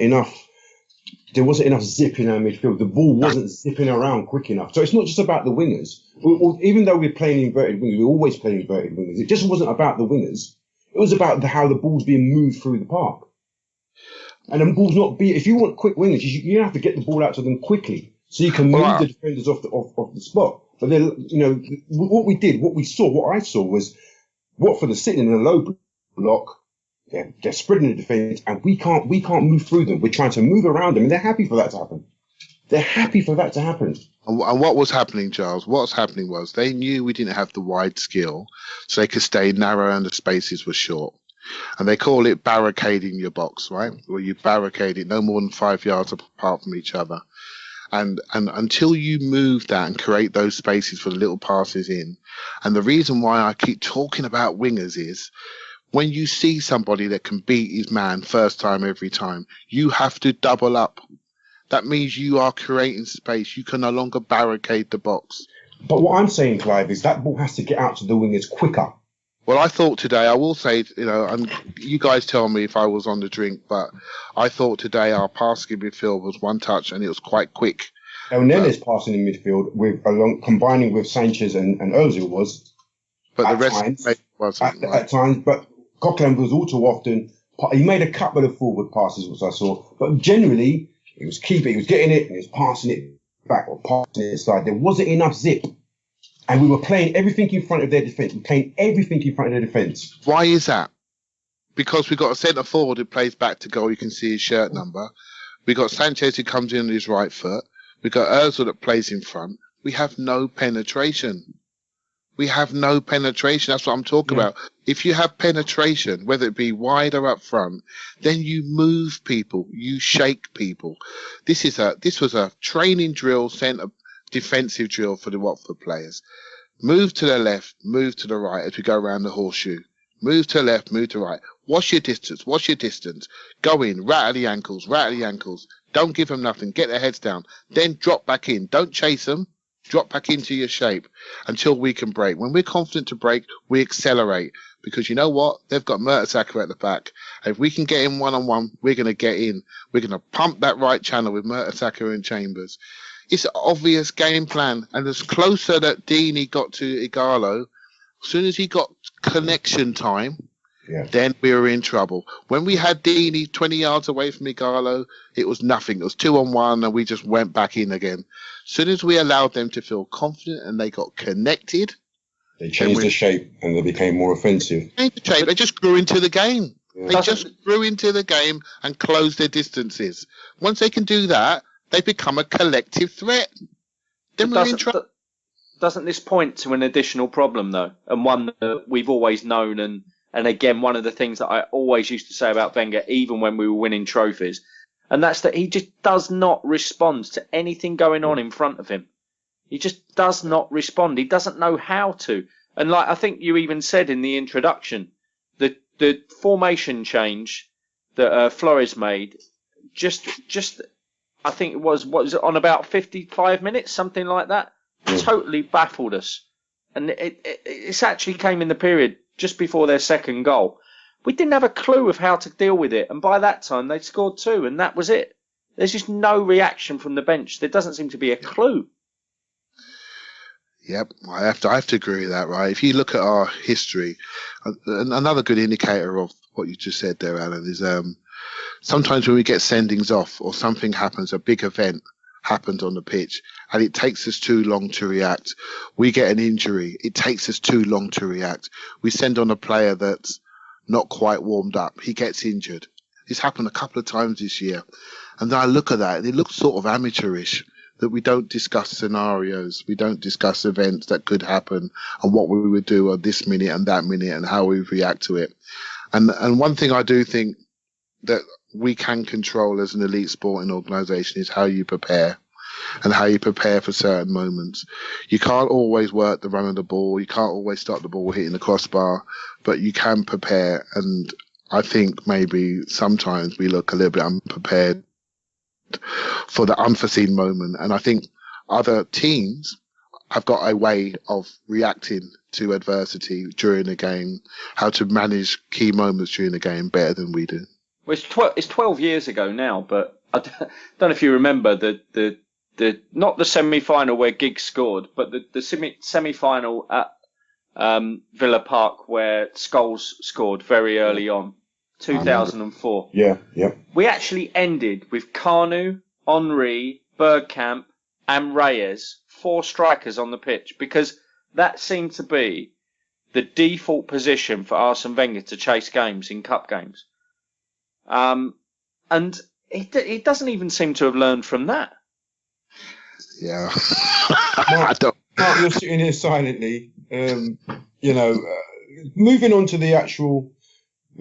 enough zip in our midfield. The ball wasn't zipping around quick enough. So it's not just about the wingers. Even though we're playing inverted wingers, we always play inverted wingers. It just wasn't about the wingers. It was about how the ball's being moved through the park. And the ball's not if you want quick wingers, you have to get the ball out to them quickly so you can move the defenders off the spot. But then, you know, what I saw was Watford are sitting in a low block. They're spreading the defence, and we can't move through them. We're trying to move around them, and they're happy for that to happen. And what was happening, Giles? What's happening was they knew we didn't have the wide skill, so they could stay narrow and the spaces were short. And they call it barricading your box, right? Where you barricade it no more than 5 yards apart from each other. And until you move that and create those spaces for the little passes in, and the reason why I keep talking about wingers is, when you see somebody that can beat his man first time every time, you have to double up. That means you are creating space. You can no longer barricade the box. But what I'm saying, Clive, is that ball has to get out to the wingers quicker. Well, I thought today, I will say, you know, and you guys tell me if I was on the drink, but I thought today our passing in midfield was one touch and it was quite quick. El Nene's passing in midfield, combining with Sanchez and Ozil was. But the rest wasn't. At times, but Coquelin was all too often. He made a couple of forward passes, which I saw, but generally he was keeping, he was getting it, and he was passing it back or passing it aside. There wasn't enough zip, and we were playing everything in front of their defence. Why is that? Because we got a centre forward who plays back to goal. You can see his shirt number. We got Sanchez who comes in on his right foot. We got Ozil that plays in front. We have no penetration. That's what I'm talking about. If you have penetration, whether it be wide or up front, then you move people, you shake people. This was a training drill, centre defensive drill for the Watford players. Move to the left, move to the right as we go around the horseshoe. Move to the left, move to the right. Watch your distance. Go in, rattle the ankles. Don't give them nothing. Get their heads down. Then drop back in. Don't chase them. Drop back into your shape until we can break. When we're confident to break, we accelerate. Because you know what? They've got Mertesacker at the back. And if we can get in one-on-one, we're going to get in. We're going to pump that right channel with Mertesacker and Chambers. It's an obvious game plan. And as closer that Deeney got to Igalo, as soon as he got connection time, then we were in trouble. When we had Deeney 20 yards away from Igalo, it was nothing. It was 2-on-1, and we just went back in again. As soon as we allowed them to feel confident and they got connected, they changed the shape and they became more offensive. They just grew into the game. Yeah. They just grew into the game and closed their distances. Once they can do that, they become a collective threat. Then we're in trouble. Doesn't this point to an additional problem, though, and one that we've always known, and again, one of the things that I always used to say about Wenger, even when we were winning trophies, and that's that he just does not respond to anything going on in front of him. He just does not respond. He doesn't know how to. And like I think you even said in the introduction, the formation change that Flores made, just I think it was, what was it, on about 55 minutes, something like that, totally baffled us. And it's actually came in the period just before their second goal. We didn't have a clue of how to deal with it, and by that time they'd scored 2, and that was it. There's just no reaction from the bench. There doesn't seem to be a clue. Yep, I have to agree with that, right? If you look at our history, another good indicator of what you just said there, Alan, is sometimes when we get sendings off or something happens, a big event happens on the pitch, and it takes us too long to react. We get an injury. It takes us too long to react. We send on a player that's not quite warmed up. He gets injured. This happened a couple of times this year. And then I look at that, and it looks sort of amateurish, that we don't discuss scenarios. We don't discuss events that could happen and what we would do on this minute and that minute and how we react to it. And one thing I do think that we can control as an elite sporting organisation is how you prepare and how you prepare for certain moments. You can't always work the run of the ball. You can't always stop the ball hitting the crossbar, but you can prepare. And I think maybe sometimes we look a little bit unprepared for the unforeseen moment. And I think other teams have got a way of reacting to adversity during the game, how to manage key moments during the game better than we do. Well, it's 12 years ago now, but I don't know if you remember the not the semi-final where Giggs scored, but the semi-final at Villa Park where Scholes scored very early on, 2004. Yeah. We actually ended with Kanu, Henry, Bergkamp, and Reyes, 4 strikers on the pitch, because that seemed to be the default position for Arsene Wenger to chase games in cup games. And he doesn't even seem to have learned from that. Yeah. Mark, you're sitting here silently. Moving on to the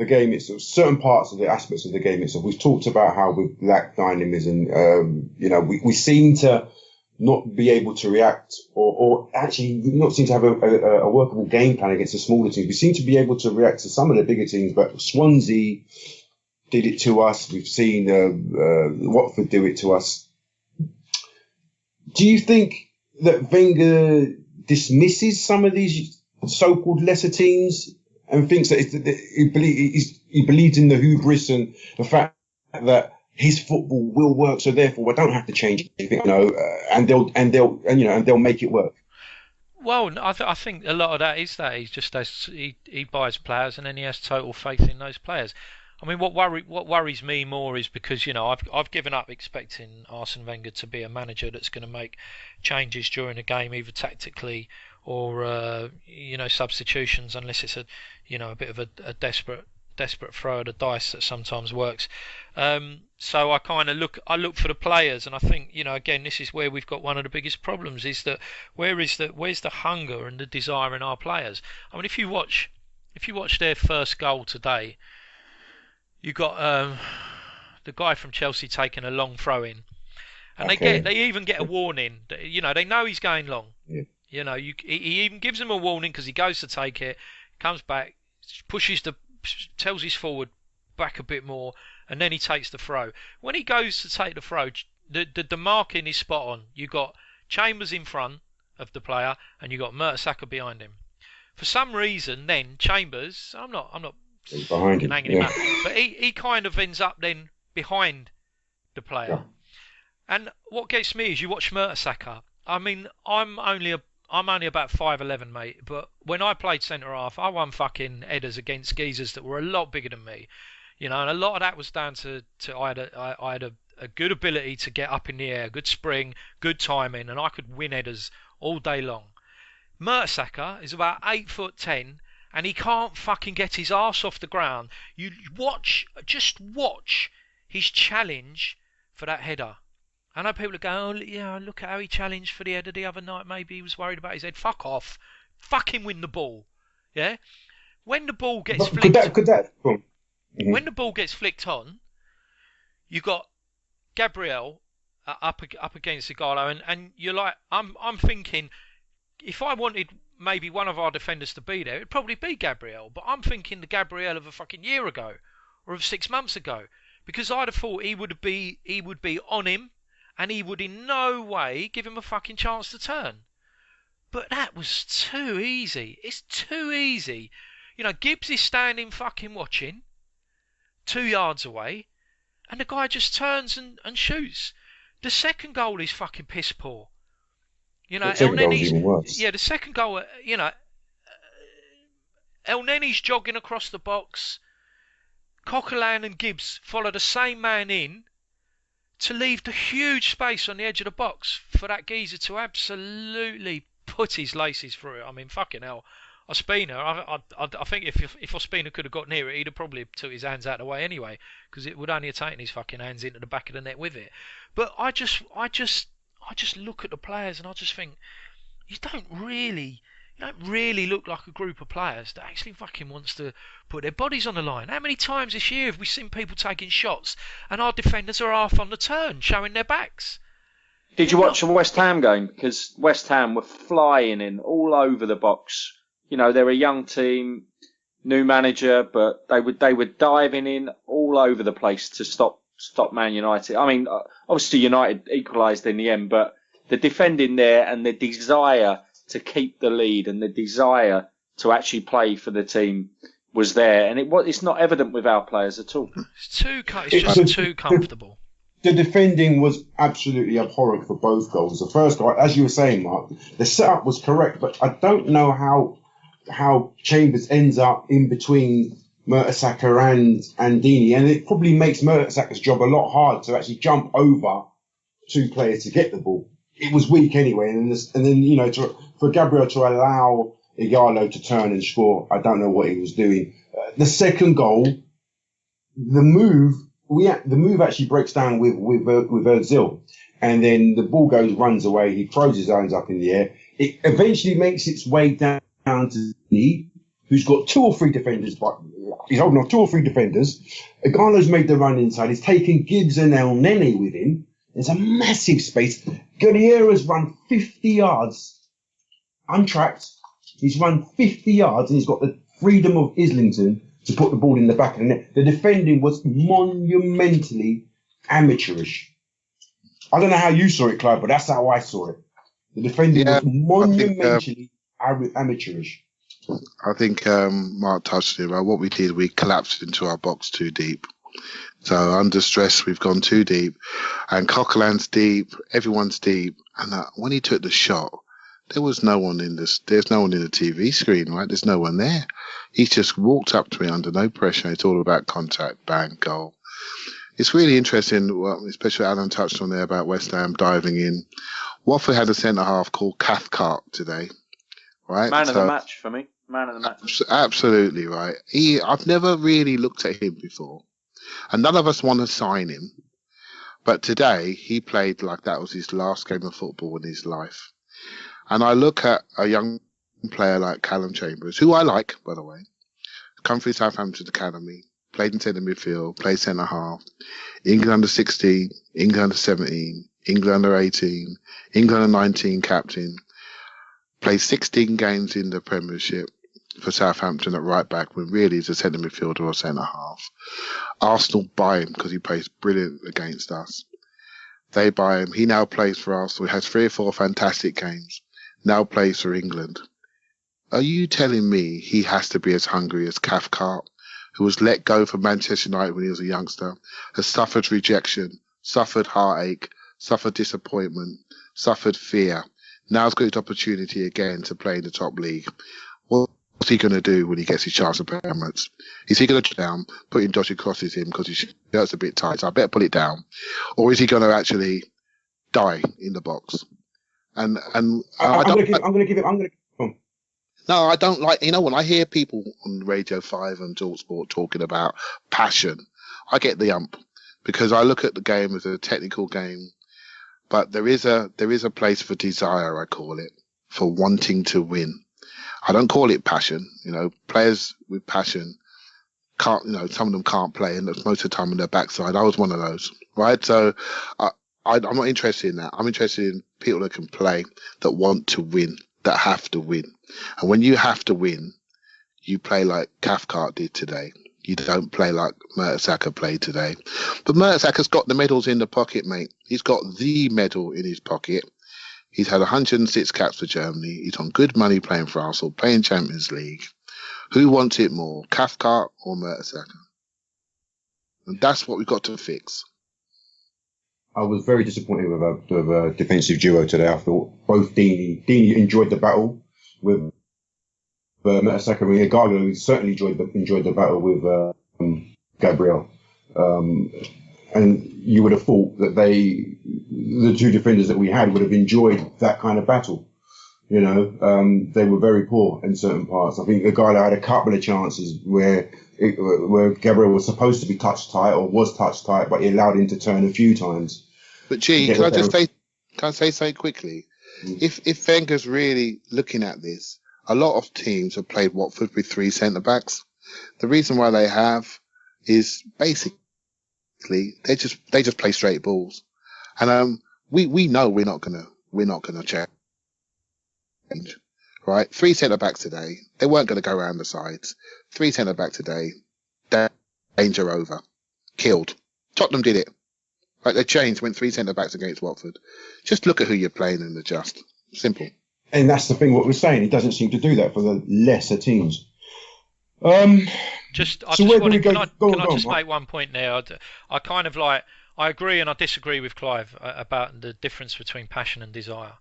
game itself, certain parts of the aspects of the game itself. We've talked about how we lack dynamism. We seem to not be able to react or actually not seem to have a workable game plan against the smaller teams. We seem to be able to react to some of the bigger teams, but Swansea did it to us. We've seen Watford do it to us. Do you think that Wenger dismisses some of these so-called lesser teams and thinks that he believes in the hubris and the fact that his football will work, so therefore we don't have to change anything, and they'll make it work? Well, I think a lot of that is that he buys players and then he has total faith in those players. I mean, what worries me more is because I've given up expecting Arsene Wenger to be a manager that's going to make changes during a game, either tactically or substitutions, unless it's a bit of a desperate throw of the dice that sometimes works. So I kind of look for the players, and I think again, this is where we've got one of the biggest problems: is that where's the hunger and the desire in our players? I mean, if you watch their first goal today. You got the guy from Chelsea taking a long throw in, and they even get a warning. They know he's going long. Yeah. He even gives them a warning because he goes to take it, comes back, tells his forward back a bit more, and then he takes the throw. When he goes to take the throw, the marking is spot on. You got Chambers in front of the player, and you got Mertesacker behind him. For some reason, then Chambers, I'm not behind him, hanging him out, but he kind of ends up then behind the player. And what gets me is you watch Mertesacker. I mean, I'm only about 5'11", mate. But when I played centre half, I won fucking headers against geezers that were a lot bigger than me. You know, and a lot of that was down to I had a good ability to get up in the air, good spring, good timing, and I could win headers all day long. Mertesacker is about 8'10", and he can't fucking get his arse off the ground. You just watch his challenge for that header. I know people go, oh, yeah, look at how he challenged for the header the other night. Maybe he was worried about his head. Fuck off. Fucking win the ball. Yeah? When the ball gets flicked... When the ball gets flicked on, you've got Gabriel up against Igalo, and you're like, I'm thinking, if I wanted maybe one of our defenders to be there, it'd probably be Gabriel. But I'm thinking the Gabriel of a fucking year ago, or of 6 months ago, because I'd have thought he would be on him, and he would in no way give him a fucking chance to turn. But that was too easy. It's too easy. You know, Gibbs is standing fucking watching, 2 yards away, and the guy just turns and shoots. The second goal is fucking piss poor. You know, the second goal is even worse. Yeah, the second goal, you know, El Nenny's jogging across the box. Coquelin and Gibbs follow the same man in to leave the huge space on the edge of the box for that geezer to absolutely put his laces through it. I mean, fucking hell. Ospina, I think if Ospina could have got near it, he'd have probably took his hands out of the way anyway, because it would only have taken his fucking hands into the back of the net with it. But I just look at the players and I just think, you don't really look like a group of players that actually fucking wants to put their bodies on the line. How many times this year have we seen people taking shots and our defenders are half on the turn, showing their backs? Did you watch the West Ham game? Because West Ham were flying in all over the box. You know, they're a young team, new manager, but they were diving in all over the place to stop Man United. I mean, obviously United equalised in the end, but the defending there and the desire to keep the lead and the desire to actually play for the team was there, and it's not evident with our players at all. It's just too comfortable. The defending was absolutely abhorrent for both goals. The first goal, as you were saying, Mark, the setup was correct, but I don't know how Chambers ends up in between Mertesacker and Deeney, and it probably makes Mertesacker's job a lot harder to actually jump over two players to get the ball. It was weak anyway, and then you know, for Gabriel to allow Igalo to turn and score, I don't know what he was doing. The second goal, the move actually breaks down with Özil, and then the ball runs away. He throws his hands up in the air. It eventually makes its way down to Deeney, who's got 2 or 3 defenders, but he's holding off 2 or 3 defenders. Igalo's made the run inside. He's taken Gibbs and El Nene with him. There's a massive space. Guerrero's run 50 yards untracked. He's run 50 yards and he's got the freedom of Islington to put the ball in the back of the net. The defending was monumentally amateurish. I don't know how you saw it, Clive, but that's how I saw it. The defending was monumentally amateurish. I think Mark touched it about what we did. We collapsed into our box too deep. So under stress, we've gone too deep, and Coquelin's deep. Everyone's deep. And when he took the shot, there was no one in this. There's no one in the TV screen, right? There's no one there. He just walked up to me under no pressure. It's all about contact, bang, goal. It's really interesting, especially Alan touched on there about West Ham diving in. Watford had a centre half called Cathcart today, right? Man of the match for me. Man of the match. Absolutely right. I've never really looked at him before. And none of us want to sign him. But today, he played like that was his last game of football in his life. And I look at a young player like Callum Chambers, who I like, by the way, come through Southampton Academy, played in centre midfield, played centre half, England under 16, England under 17, England under 18, England under 19 captain, played 16 games in the Premiership for Southampton at right back, when really he's a centre midfielder or centre half. Arsenal buy him because he plays brilliant against us. They buy him. He now plays for Arsenal. He has 3 or 4 fantastic games. Now plays for England. Are you telling me he has to be as hungry as Cathcart, who was let go from Manchester United when he was a youngster, has suffered rejection, suffered heartache, suffered disappointment, suffered fear. Now's got his opportunity again to play in the top league. What's he going to do when he gets his chance of permanence? Is he going to down, putting dodgy crosses in because his shirt's a bit tight, so I better pull it down? Or is he going to actually die in the box? And I'm going to give it. No, I don't like, when I hear people on Radio 5 and TalkSport talking about passion, I get the ump, because I look at the game as a technical game, but there is a place for desire, I call it, for wanting to win. I don't call it passion. Players with passion can't, some of them can't play, and most of the time on their backside. I was one of those, right? So I'm not interested in that. I'm interested in people that can play, that want to win, that have to win. And when you have to win, you play like Cathcart did today. You don't play like Mertesacker played today. But Mertesacker's got the medals in the pocket, mate. He's got the medal in his pocket. He's had 106 caps for Germany. He's on good money playing for Arsenal, playing Champions League. Who wants it more, Cathcart or Mertesacker? And that's what we've got to fix. I was very disappointed with a defensive duo today. I thought both Deeney enjoyed the battle with Mertesacker, and Gargano certainly enjoyed the battle with Gabriel. And you would have thought that the two defenders that we had would have enjoyed that kind of battle. They were very poor in certain parts. I think Gargano had a couple of chances where Gabriel was supposed to be touch tight or was touch tight, but he allowed him to turn a few times. But can I say something quickly? If Wenger's really looking at this, a lot of teams have played Watford with 3 centre backs. The reason why they have is basically they just play straight balls, and we know we're not gonna change, right? 3 centre backs today. They weren't going to go around the sides. 3 centre back today. Danger over, killed. Tottenham did it. Right, they changed, went 3 centre backs against Watford. Just look at who you're playing and adjust. Simple. And that's the thing. What we're saying, he doesn't seem to do that for the lesser teams. Can I just make one point there? I kind of I agree and I disagree with Clive about the difference between passion and desire.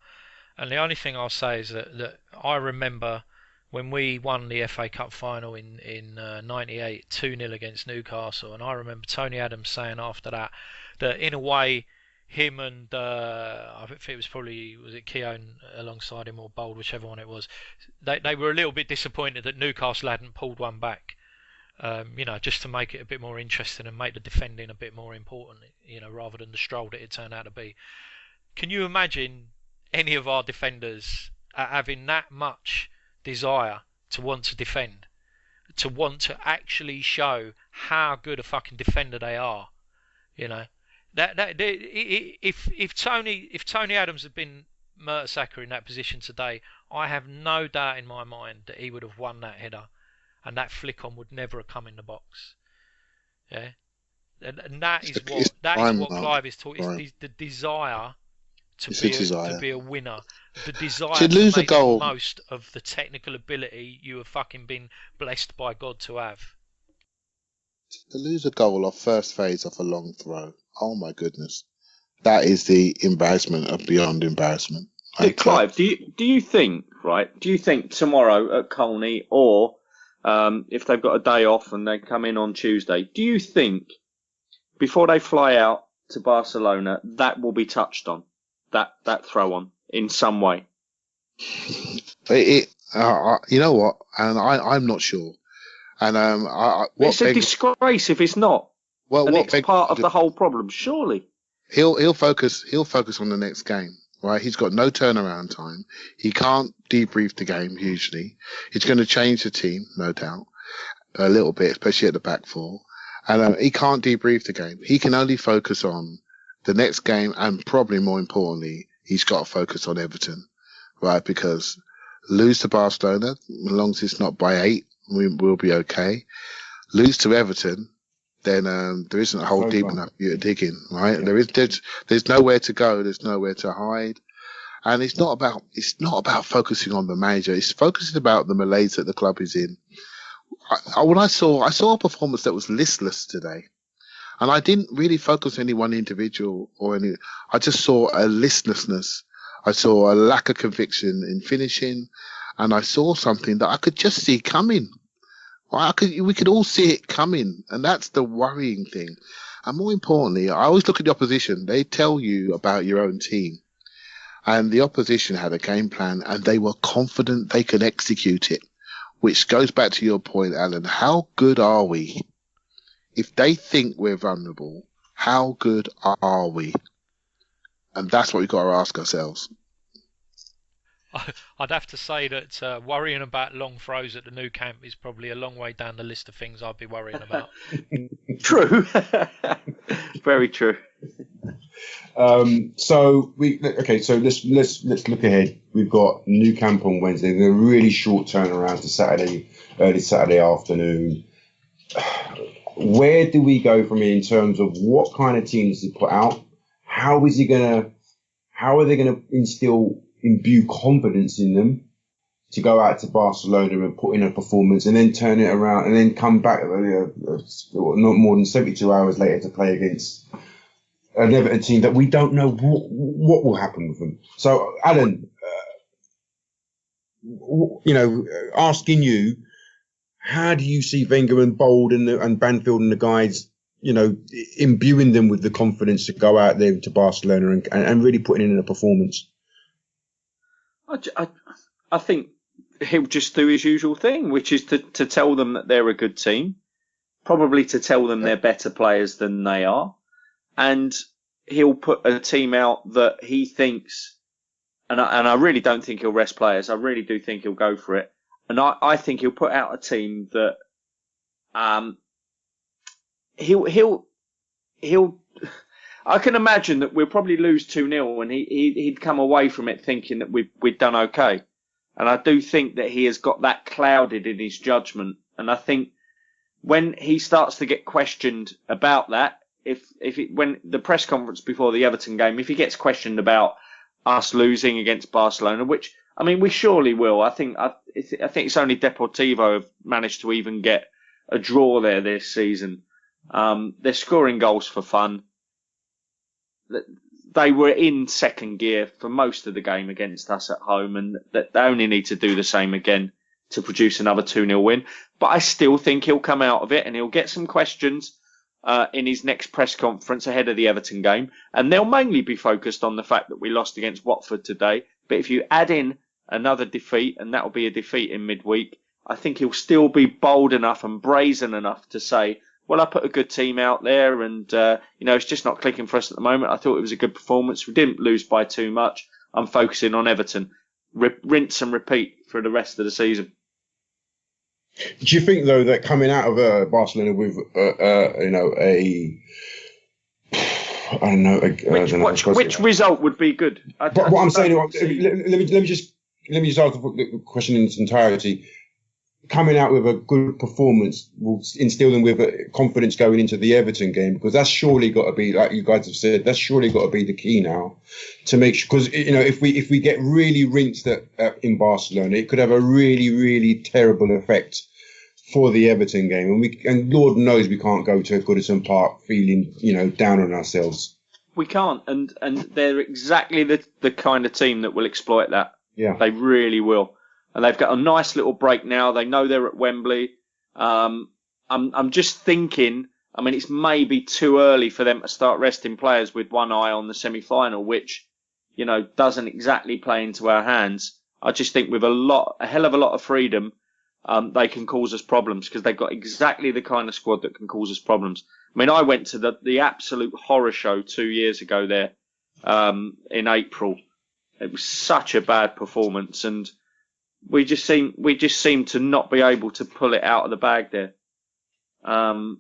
And the only thing I'll say is that I remember when we won the FA Cup final in 98, 2-0 against Newcastle, and I remember Tony Adams saying after that in a way him and I think it was Keown alongside him or Bold, whichever one it was, they were a little bit disappointed that Newcastle hadn't pulled one back. Just to make it a bit more interesting and make the defending a bit more important, rather than the stroll that it turned out to be. Can you imagine any of our defenders having that much desire to want to defend, to want to actually show how good a fucking defender they are? If Tony Adams had been Mertesacker in that position today, I have no doubt in my mind that he would have won that header, and that flick on would never have come in the box. Yeah, and that is what Clive is talking. Is the desire to be a winner, the desire to make the most of the technical ability you have fucking been blessed by God to have. To lose a goal off first phase off a long throw, oh my goodness, that is the embarrassment of beyond embarrassment. Clive, do you think tomorrow at Colney, or if they've got a day off and they come in on Tuesday, do you think before they fly out to Barcelona that will be touched on, that throw on in some way? You know what? And I'm not sure. And it's a disgrace if it's not. Well, and it's part of the whole problem. Surely he'll focus on the next game. Right, he's got no turnaround time. He can't debrief the game hugely. It's going to change the team, no doubt, a little bit, especially at the back four. And he can't debrief the game. He can only focus on the next game, and probably more importantly, he's got to focus on Everton, right? Because lose to Barcelona, as long as it's not by 8, we'll be okay. Lose to Everton, then there isn't a hole deep enough for you to dig in, right? Yeah. There's nowhere to go. There's nowhere to hide. And it's not about focusing on the manager. It's focusing about the malaise that the club is in. I saw a performance that was listless today. And I didn't really focus on any one individual or any. I just saw a listlessness. I saw a lack of conviction in finishing, and I saw something that I could just see coming. We could all see it coming, and that's the worrying thing. And more importantly, I always look at the opposition. They tell you about your own team, and the opposition had a game plan, and they were confident they could execute it. Which goes back to your point, Alan. How good are we? If they think we're vulnerable, how good are we? And that's what we've got to ask ourselves. I'd have to say that worrying about long throws at the new camp is probably a long way down the list of things I'd be worrying about. True. Very true. So let's look ahead. We've got new camp on Wednesday. There's a really short turnaround to early Saturday afternoon. Where do we go from here in terms of what kind of teams to put out? How are they gonna imbue confidence in them to go out to Barcelona and put in a performance and then turn it around and then come back not more than 72 hours later to play against an Everton team that we don't know what will happen with them. So, Alan, asking you, how do you see Wenger and Bold and Banfield and the guys, imbuing them with the confidence to go out there to Barcelona and really putting in a performance? I think he'll just do his usual thing, which is to tell them that they're a good team, probably to tell them they're better players than they are, and he'll put a team out that he thinks, and I really don't think he'll rest players. I really do think he'll go for it. And I think he'll put out a team that he'll I can imagine that we'll probably lose 2-0 and he'd come away from it thinking that we'd done okay. And I do think that he has got that clouded in his judgment. And I think when he starts to get questioned about that, when the press conference before the Everton game, if he gets questioned about us losing against Barcelona, which, I mean, we surely will. I think it's only Deportivo have managed to even get a draw there this season. They're scoring goals for fun. They were in second gear for most of the game against us at home, and that they only need to do the same again to produce another 2-0 win. But I still think he'll come out of it and he'll get some questions in his next press conference ahead of the Everton game. And they'll mainly be focused on the fact that we lost against Watford today. But if you add in another defeat, and that will be a defeat in midweek, I think he'll still be bold enough and brazen enough to say, well, I put a good team out there and, it's just not clicking for us at the moment. I thought it was a good performance. We didn't lose by too much. I'm focusing on Everton. Rinse and repeat for the rest of the season. Do you think, though, that coming out of Barcelona with, which result would be good? What I'm saying, let me just ask the question in its entirety. Coming out with a good performance will instill them with confidence going into the Everton game, because that's surely got to be, like you guys have said, that's surely got to be the key now to make sure. Because if we get really rinsed in Barcelona, it could have a really, really terrible effect for the Everton game, and Lord knows we can't go to Goodison Park feeling down on ourselves. We can't, and they're exactly the kind of team that will exploit that. Yeah, they really will. And they've got a nice little break now. They know they're at Wembley. I'm just thinking, I mean, it's maybe too early for them to start resting players with one eye on the semi-final, which, doesn't exactly play into our hands. I just think with a hell of a lot of freedom, they can cause us problems, because they've got exactly the kind of squad that can cause us problems. I mean, I went to the absolute horror show 2 years ago there, in April. It was such a bad performance, and we just seem to not be able to pull it out of the bag there. Who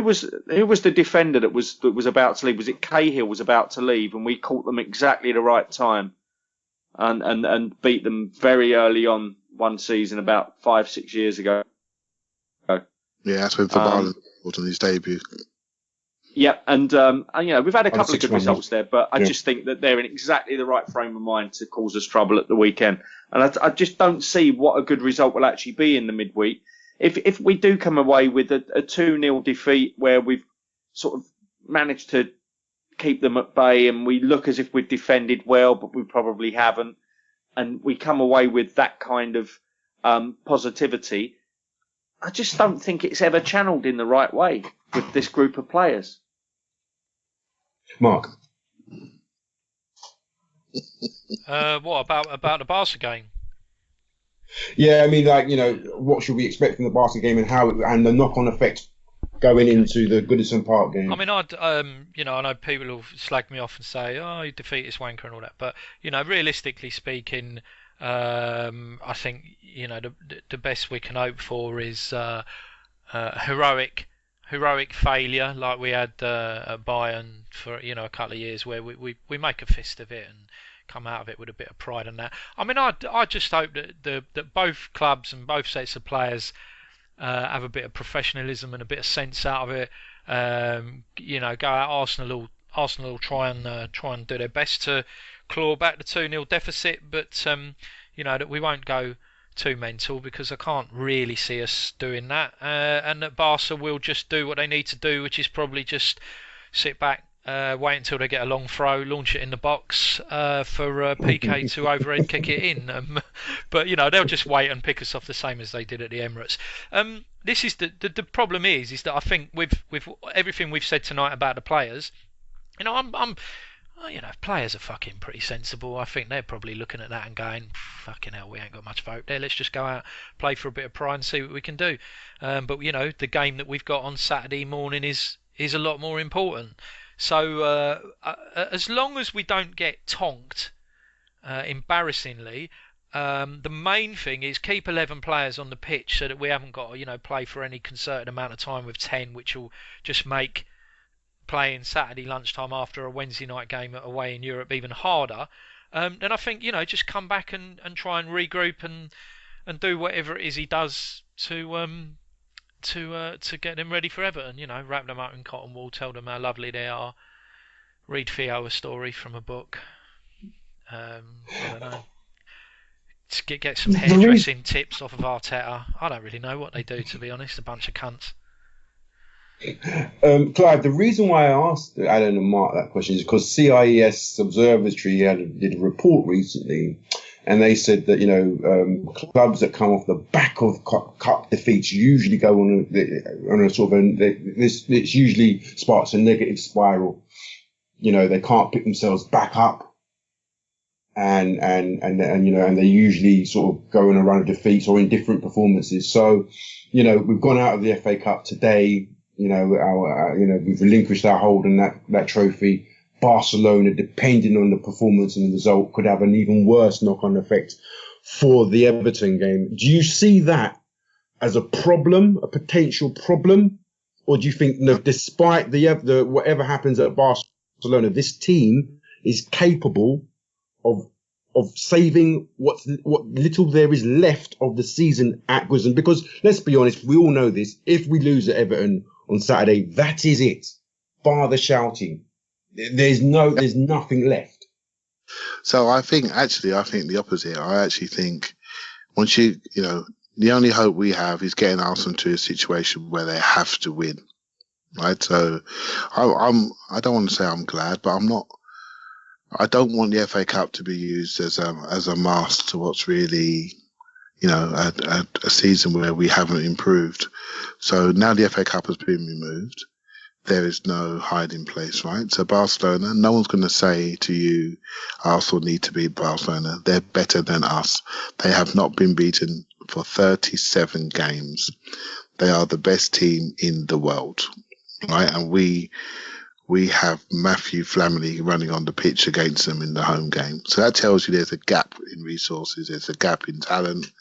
was the defender that was about to leave? Was it Cahill was about to leave, and we caught them exactly the right time, and beat them very early on one season about 5-6 years ago. Yeah, that's when Fabala was on his debut. Yeah, and we've had a couple of good results there, but I just think that they're in exactly the right frame of mind to cause us trouble at the weekend. And I just don't see what a good result will actually be in the midweek. if we do come away with a 2-0 defeat where we've sort of managed to keep them at bay and we look as if we've defended well, but we probably haven't, and we come away with that kind of positivity, I just don't think it's ever channeled in the right way with this group of players. Mark? What about the Barca game? Yeah, I mean, like, what should we expect from the Barca game and the knock-on effect going into the Goodison Park game? I mean, I know people will slag me off and say, "Oh, you defeat this wanker" and all that, but realistically speaking, I think the best we can hope for is heroic failure like we had at Bayern for a couple of years, where we make a fist of it and come out of it with a bit of pride and that. I mean, I just hope that both clubs and both sets of players have a bit of professionalism and a bit of sense out of it. Go out. Arsenal will try and do their best to claw back the 2-0 deficit, but that we won't go too mental, because I can't really see us doing that, and that Barca will just do what they need to do, which is probably just sit back, wait until they get a long throw, launch it in the box for PK to overhead kick it in. But they'll just wait and pick us off the same as they did at the Emirates. This is the problem is that I think with everything we've said tonight about the players, players are fucking pretty sensible. I think they're probably looking at that and going, fucking hell, we ain't got much vote there. Let's just go out, play for a bit of pride and see what we can do. But the game that we've got on Saturday morning is a lot more important. So as long as we don't get tonked embarrassingly, the main thing is keep 11 players on the pitch so that we haven't got to play for any concerted amount of time with 10, which will just make playing Saturday lunchtime after a Wednesday night game away in Europe even harder. Then I think just come back and try and regroup and do whatever it is he does to get them ready for Everton. Wrap them up in cotton wool, tell them how lovely they are, read Theo a story from a book. I don't know. Get some hairdressing tips off of Arteta. I don't really know what they do, to be honest. A bunch of cunts. Clive, the reason why I asked Alan and Mark that question is because CIES Observatory did a report recently, and they said that clubs that come off the back of cup defeats usually go on a sort of this usually sparks a negative spiral. They can't pick themselves back up, and they usually sort of go on a run of defeats or in different performances. So we've gone out of the FA Cup today. We've relinquished our hold on that trophy. Barcelona, depending on the performance and the result, could have an even worse knock-on effect for the Everton game. Do you see that as a problem, a potential problem, or do you think despite the whatever happens at Barcelona, this team is capable of saving what little there is left of the season at Goodison? Because let's be honest, we all know this. If we lose at Everton on Saturday, that is it. Bar the shouting. There's nothing left. So I think the opposite. I actually think once the only hope we have is getting Arsenal to a situation where they have to win, right? So I don't want to say I'm glad, but I'm not. I don't want the FA Cup to be used as a mask to what's really, a season where we haven't improved. So now the FA Cup has been removed. There is no hiding place, right? So Barcelona, no one's going to say to you, Arsenal need to beat Barcelona. They're better than us. They have not been beaten for 37 games. They are the best team in the world, right? And we have Matthew Flamini running on the pitch against them in the home game. So that tells you there's a gap in resources. There's a gap in talent.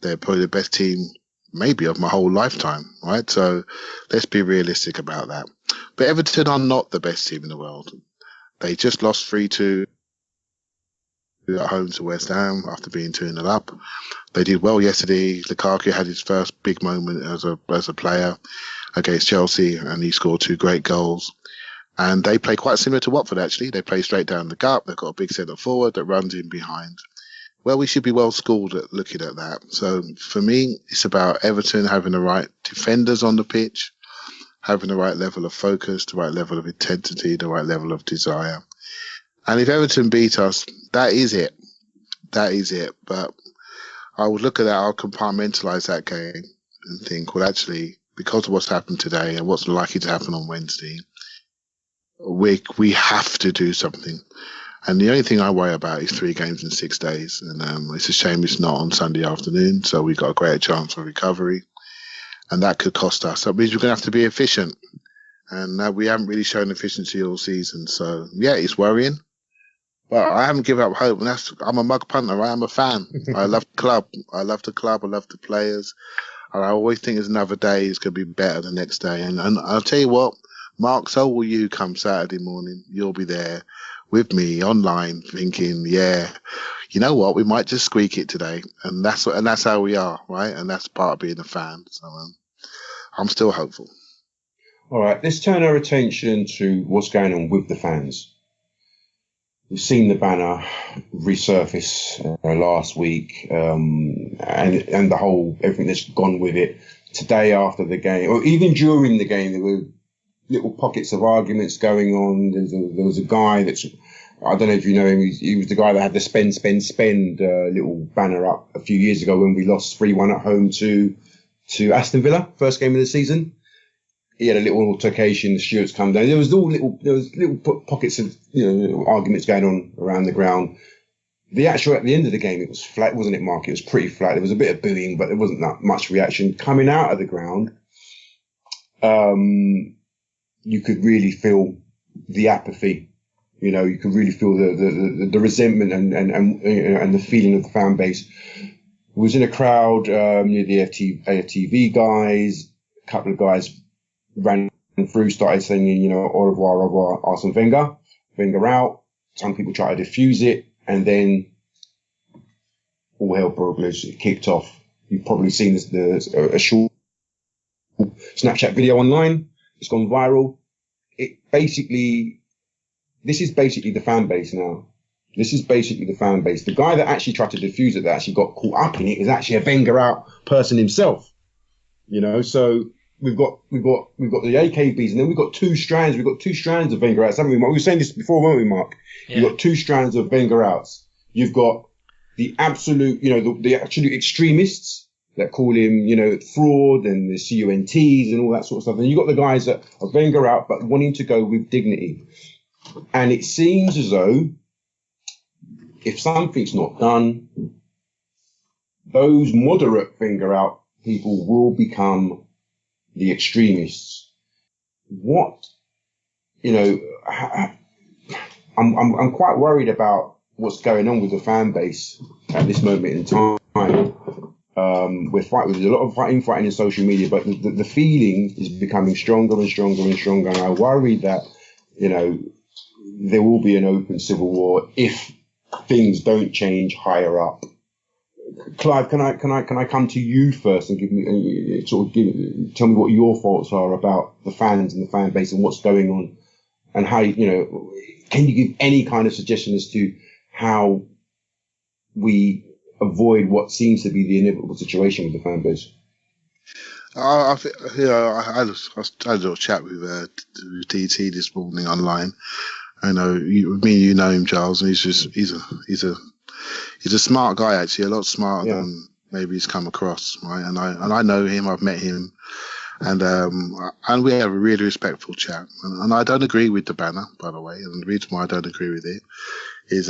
They're probably the best team maybe of my whole lifetime, right? So let's be realistic about that. But Everton are not the best team in the world. They just lost 3-2 at home to West Ham after being 2-0 up. They did well yesterday. Lukaku had his first big moment as a player against Chelsea, and he scored 2 great goals. And they play quite similar to Watford, actually. They play straight down the gut. They've got a big centre forward that runs in behind. Well, we should be well schooled at looking at that. So for me, it's about Everton having the right defenders on the pitch, having the right level of focus, the right level of intensity, the right level of desire. And if Everton beat us, that is it. That is it. But I would look at that, I'll compartmentalise that game and think, well, actually, because of what's happened today and what's likely to happen on Wednesday, we have to do something. And the only thing I worry about is 3 games in 6 days. And it's a shame it's not on Sunday afternoon, so we've got a greater chance of recovery. And that could cost us. That means we're going to have to be efficient. And we haven't really shown efficiency all season. So, yeah, it's worrying. But I haven't given up hope. And I'm a mug punter, right? I'm a fan. I love the club. I love the club. I love the players. And I always think there's another day is going to be better the next day. And I'll tell you what, Mark, so will you come Saturday morning. You'll be there with me online thinking, yeah, you know what, we might just squeak it today. And that's how we are, right? And that's part of being a fan. So I'm still hopeful. All right, let's turn our attention to what's going on with the fans. We've seen the banner resurface last week, and the whole everything that's gone with it. Today after the game, or even during the game, there were little pockets of arguments going on. There was a guy that's, I don't know if you know him, he was the guy that had the spend little banner up a few years ago when we lost 3-1 at home to Aston Villa, first game of the season. He had a little altercation, the stewards come down. There was little pockets of arguments going on around the ground. At the end of the game, it was flat, wasn't it, Mark? It was pretty flat. There was a bit of booing, but there wasn't that much reaction. Coming out of the ground, you could really feel the apathy. You could really feel the resentment and the feeling of the fan base. It was in a crowd near the AFTV guys. A couple of guys ran through, started singing, au revoir, Arsene Wenger out. Some people tried to defuse it, and then all hell broke loose. It kicked off. You've probably seen a short Snapchat video online. It's gone viral. This is basically the fan base now. This is basically the fan base. The guy that actually tried to defuse it, that actually got caught up in it, is actually a Wenger out person himself. So we've got the AKBs, and then we've got 2 strands. We've got 2 strands of Wenger outs, haven't we, Mark? We were saying this before, weren't we, Mark? Yeah. You've got 2 strands of Wenger outs. You've got the absolute, the absolute extremists that call him, fraud, and the CUNTs and all that sort of stuff. And you've got the guys that are Wenger out, but wanting to go with dignity. And it seems as though if something's not done, those moderate Wenger out people will become the extremists. I'm quite worried about what's going on with the fan base at this moment in time. There's a lot of fighting in social media, but the feeling is becoming stronger and stronger and stronger. And I worry that, there will be an open civil war if things don't change higher up. Clive, can I come to you first and tell me what your thoughts are about the fans and the fan base and what's going on, and how can you give any kind of suggestion as to how we avoid what seems to be the inevitable situation with the fan base? I had a little chat with DT this morning online. I know you know him, Giles, and he's a smart guy, actually, a lot smarter than maybe he's come across, right? And I know him, I've met him, and we have a really respectful chat. And I don't agree with the banner, by the way. And the reason why I don't agree with it is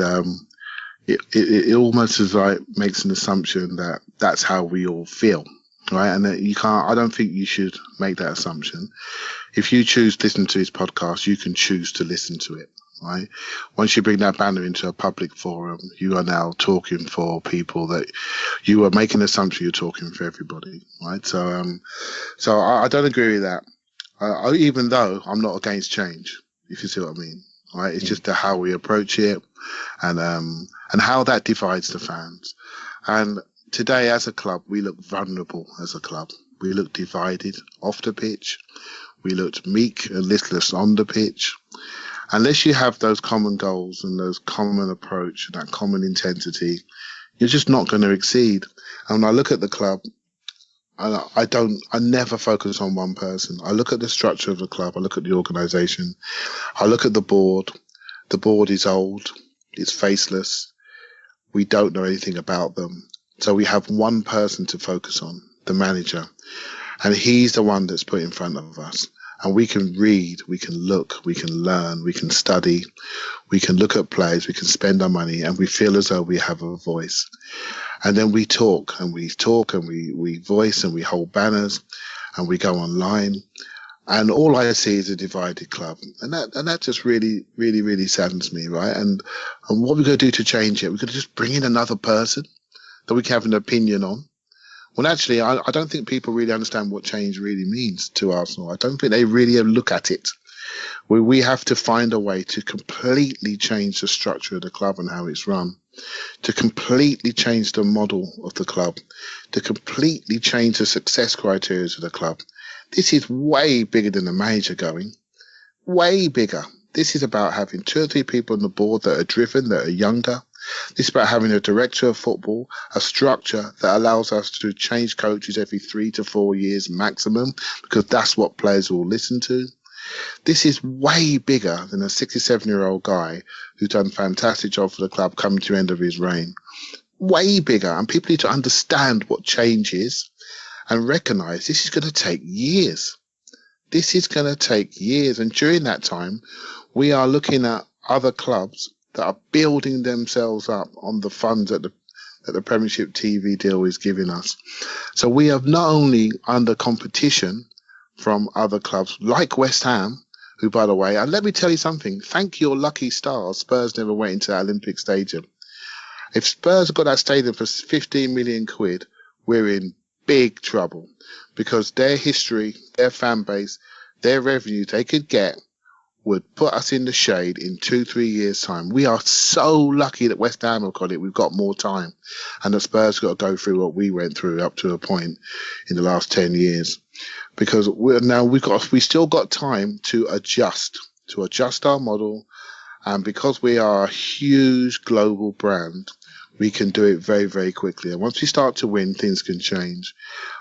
it almost is like makes an assumption that that's how we all feel, right? And that I don't think you should make that assumption. If you choose to listen to his podcast, you can choose to listen to it. Right. Once you bring that banner into a public forum, you are now talking for people that you are making an assumption you're talking for everybody. Right. So I don't agree with that. Even though I'm not against change, if you see what I mean. Right. It's just how we approach it and how that divides the fans. And today, as a club, we look vulnerable as a club. We look divided off the pitch. We looked meek and listless on the pitch. Unless you have those common goals and those common approach and that common intensity, you're just not going to exceed. And when I look at the club, I never focus on one person. I look at the structure of the club. I look at the organisation. I look at the board. The board is old. It's faceless. We don't know anything about them. So we have one person to focus on, the manager. And he's the one that's put in front of us. And we can read, we can look, we can learn, we can study, we can look at plays, we can spend our money, and we feel as though we have a voice. And then we talk and we voice and we hold banners and we go online. And all I see is a divided club. And that just really, really, really saddens me, right? And what we're going to do to change it, we're going to just bring in another person that we can have an opinion on. Well, actually, I don't think people really understand what change really means to Arsenal. I don't think they really look at it. We have to find a way to completely change the structure of the club and how it's run, to completely change the model of the club, to completely change the success criteria of the club. This is way bigger than the manager going, way bigger. This is about having 2 or 3 people on the board that are driven, that are younger. This is about having a director of football, a structure that allows us to change coaches every 3 to 4 years maximum, because that's what players will listen to. This is way bigger than a 67-year-old guy who's done a fantastic job for the club coming to the end of his reign. Way bigger. And people need to understand what change is and recognise this is going to take years. This is going to take years. And during that time, we are looking at other clubs that are building themselves up on the funds that the Premiership TV deal is giving us. So we are not only under competition from other clubs like West Ham, who, by the way, and let me tell you something, thank your lucky stars, Spurs never went into that Olympic Stadium. If Spurs got that stadium for 15 million quid, we're in big trouble, because their history, their fan base, their revenue they could get would put us in the shade in 2-3 years' time. We are so lucky that West Ham have got it. We've got more time. And the Spurs got to go through what we went through up to a point in the last 10 years. Because we still got time to adjust our model. And because we are a huge global brand, we can do it very, very quickly. And once we start to win, things can change.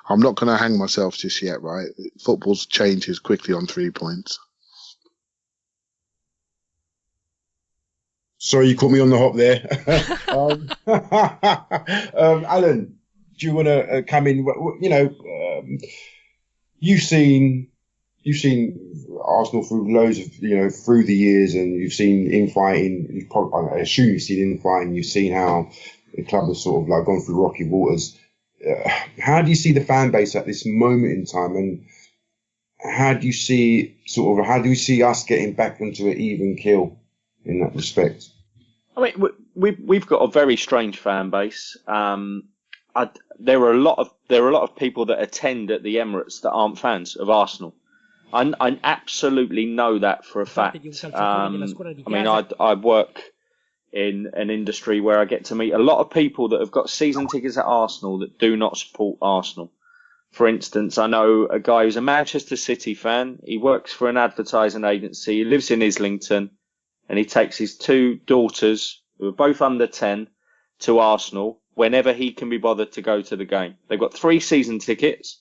I'm not going to hang myself just yet, right? Football changes quickly on 3 points. Sorry, you caught me on the hop there. Alan, do you want to come in? You know, you've seen Arsenal through loads of, through the years, and you've seen infighting. I assume you've seen infighting. You've seen how the club has sort of like gone through rocky waters. How do you see the fan base at this moment in time, and how do you see us getting back into an even keel in that respect? I mean, we've got a very strange fan base. There are a lot of people that attend at the Emirates that aren't fans of Arsenal. I absolutely know that for a fact. I mean, I work in an industry where I get to meet a lot of people that have got season tickets at Arsenal that do not support Arsenal. For instance, I know a guy who's a Manchester City fan. He works for an advertising agency. He lives in Islington, and he takes his 2 daughters, who are both under 10, to Arsenal whenever he can be bothered to go to the game. They've got 3 season tickets,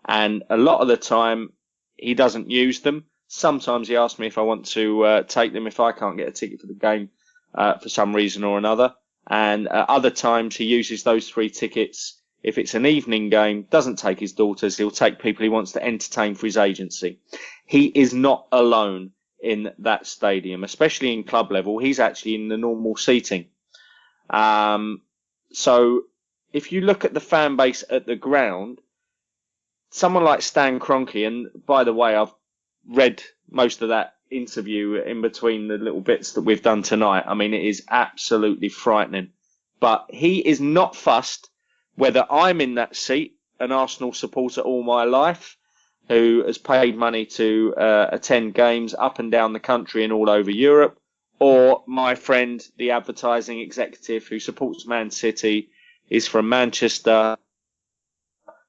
and a lot of the time he doesn't use them. Sometimes he asks me if I want to take them if I can't get a ticket for the game for some reason or another. And other times he uses those 3 tickets. If it's an evening game, doesn't take his daughters, he'll take people he wants to entertain for his agency. He is not alone in that stadium, especially in club level. He's actually in the normal seating. So if you look at the fan base at the ground, someone like Stan Kroenke, and by the way, I've read most of that interview in between the little bits that we've done tonight. I mean, it is absolutely frightening. But he is not fussed whether I'm in that seat, an Arsenal supporter all my life, who has paid money to attend games up and down the country and all over Europe, or my friend, the advertising executive who supports Man City, is from Manchester,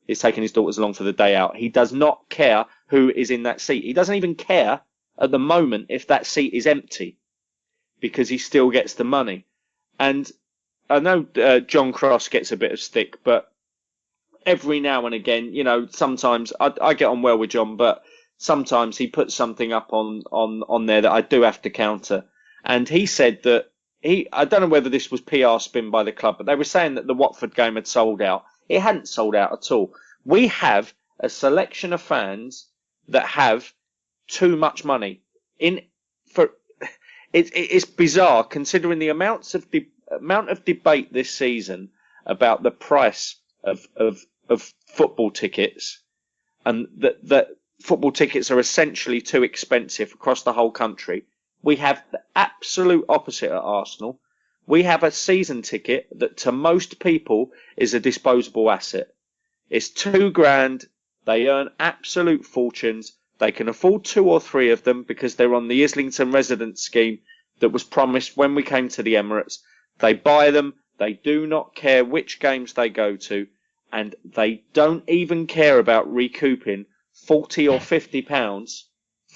is taking his daughters along for the day out. He does not care who is in that seat. He doesn't even care at the moment if that seat is empty, because he still gets the money. And John Cross gets a bit of stick, but every now and again, sometimes I get on well with John, but sometimes he puts something up on there that I do have to counter. And he said that I don't know whether this was PR spin by the club, but they were saying that the Watford game had sold out. It hadn't sold out at all. We have a selection of fans that have too much money it's bizarre considering the amount of debate this season about the price of football tickets, and that football tickets are essentially too expensive across the whole country. We have the absolute opposite at Arsenal. We have a season ticket that to most people is a disposable asset. It's £2,000. They earn absolute fortunes. They can afford 2 or 3 of them because they're on the Islington residence scheme that was promised when we came to the Emirates. They buy them. They do not care which games they go to. And they don't even care about recouping £40 or £50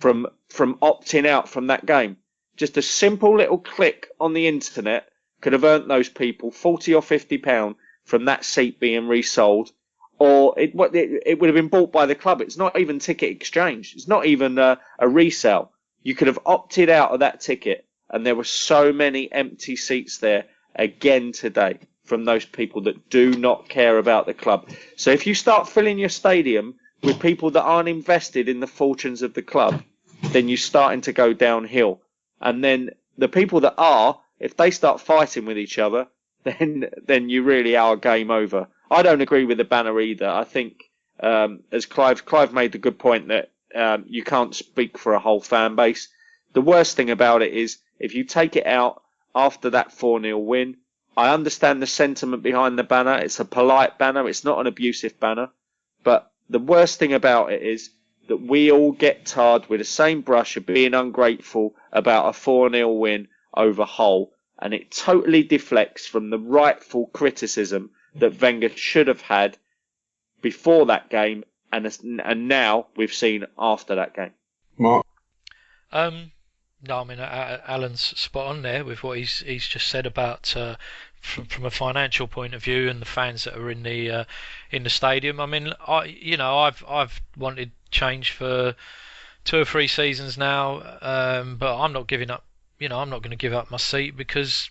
from opting out from that game. Just a simple little click on the internet could have earned those people £40 or £50 from that seat being resold, or it would have been bought by the club. It's not even ticket exchange. It's not even a resale. You could have opted out of that ticket, and there were so many empty seats there again today from those people that do not care about the club. So if you start filling your stadium with people that aren't invested in the fortunes of the club, then you're starting to go downhill. And then the people that are, if they start fighting with each other, then you really are game over. I don't agree with the banner either. I think, as Clive made the good point that you can't speak for a whole fan base. The worst thing about it is if you take it out after that 4-0 win, I understand the sentiment behind the banner. It's a polite banner. It's not an abusive banner. But the worst thing about it is that we all get tarred with the same brush of being ungrateful about a 4-0 win over Hull. And it totally deflects from the rightful criticism that Wenger should have had before that game and now we've seen after that game. Mark? No, I mean, Alan's spot on there with what he's just said about from a financial point of view and the fans that are in the stadium. I mean, I've wanted change for 2 or 3 seasons now, but I'm not giving up. I'm not going to give up my seat because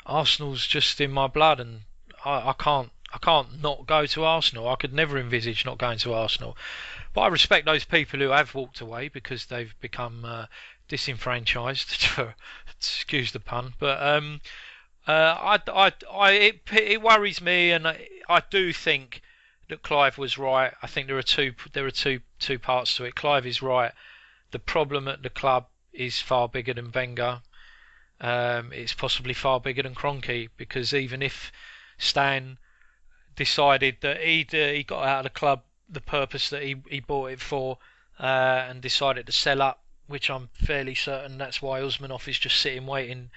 Arsenal's just in my blood, and I can't not go to Arsenal. I could never envisage not going to Arsenal. But I respect those people who have walked away because they've become disenfranchised, excuse the pun. But it worries me, and I do think that Clive was right. I think there are two parts to it. Clive is right. The problem at the club is far bigger than Wenger. It's possibly far bigger than Kroenke, because even if Stan decided that he got out of the club the purpose that he bought it for, and decided to sell up, which I'm fairly certain that's why Usmanov is just sitting waiting,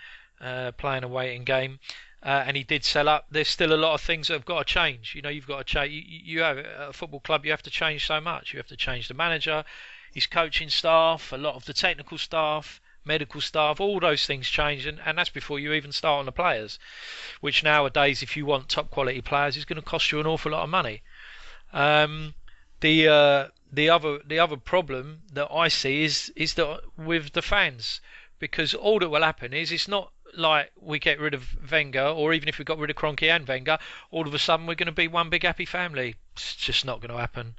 playing a waiting game, and he did sell up. There's still a lot of things that have got to change. You've got to change. You have a football club. You have to change so much. You have to change the manager, his coaching staff, a lot of the technical staff, medical staff, all those things change, and that's before you even start on the players, which nowadays, if you want top quality players, is going to cost you an awful lot of money. The other problem that I see is that with the fans, because all that will happen is it's not like we get rid of Wenger, or even if we got rid of Kroenke and Wenger, all of a sudden we're going to be one big happy family. It's just not going to happen.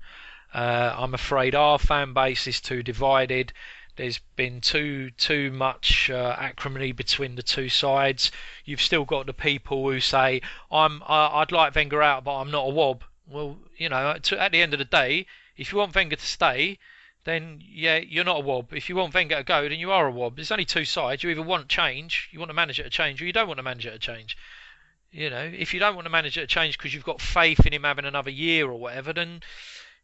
I'm afraid our fan base is too divided. There's been too much acrimony between the two sides. You've still got the people who say I'd like Wenger out, but I'm not a wob. Well, at the end of the day, if you want Wenger to stay, then yeah, you're not a wob. If you want Wenger to go, then you are a wob. There's only two sides. You either want change, you want a manager to change, or you don't want a manager to change. If you don't want a manager to change because you've got faith in him having another year or whatever, then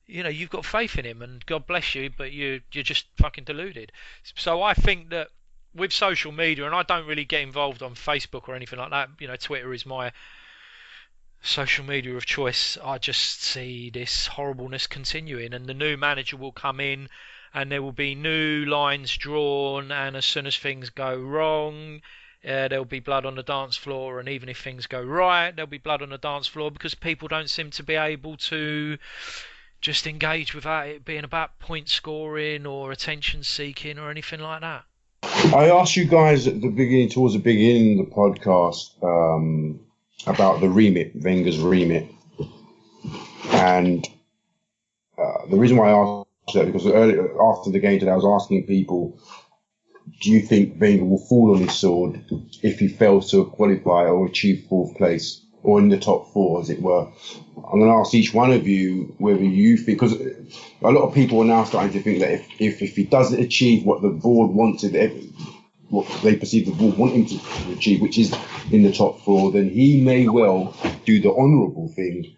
you've got faith in him, and God bless you, but you're just fucking deluded. So I think that with social media, and I don't really get involved on Facebook or anything like that. Twitter is my social media of choice. I just see this horribleness continuing, and the new manager will come in and there will be new lines drawn, and as soon as things go wrong, there'll be blood on the dance floor, and even if things go right, there'll be blood on the dance floor because people don't seem to be able to just engage without it being about point scoring or attention seeking or anything like that. I asked you guys at the beginning, towards the beginning of the podcast, about the remit, Wenger's remit, and the reason why I asked that because earlier after the game today, I was asking people, do you think Wenger will fall on his sword if he fails to qualify or achieve fourth place or in the top four, as it were? I'm going to ask each one of you whether you think, because a lot of people are now starting to think that if he doesn't achieve what the board wanted, what they perceive the board want him to achieve, which is in the top four, then he may well do the honourable thing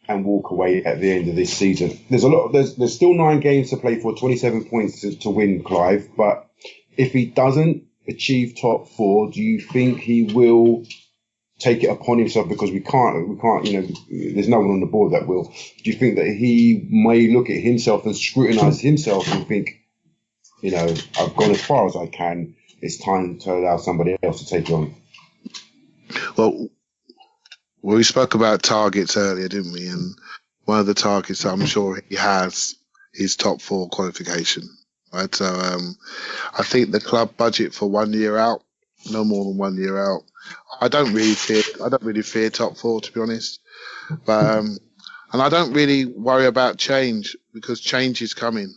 and walk away at the end of this season. There's still 9 games to play for, 27 points to win, Clive, but if he doesn't achieve top 4, do you think he will take it upon himself? Because we can't, there's no one on the board that will. Do you think that he may look at himself and scrutinise himself and think, I've gone as far as I can, it's time to allow somebody else to take it on? Well, we spoke about targets earlier, didn't we? And one of the targets that I'm sure he has is top 4 qualification. Right, so I think the club budget for 1 year out, no more than 1 year out. I don't really fear top 4, to be honest. But and I don't really worry about change because change is coming,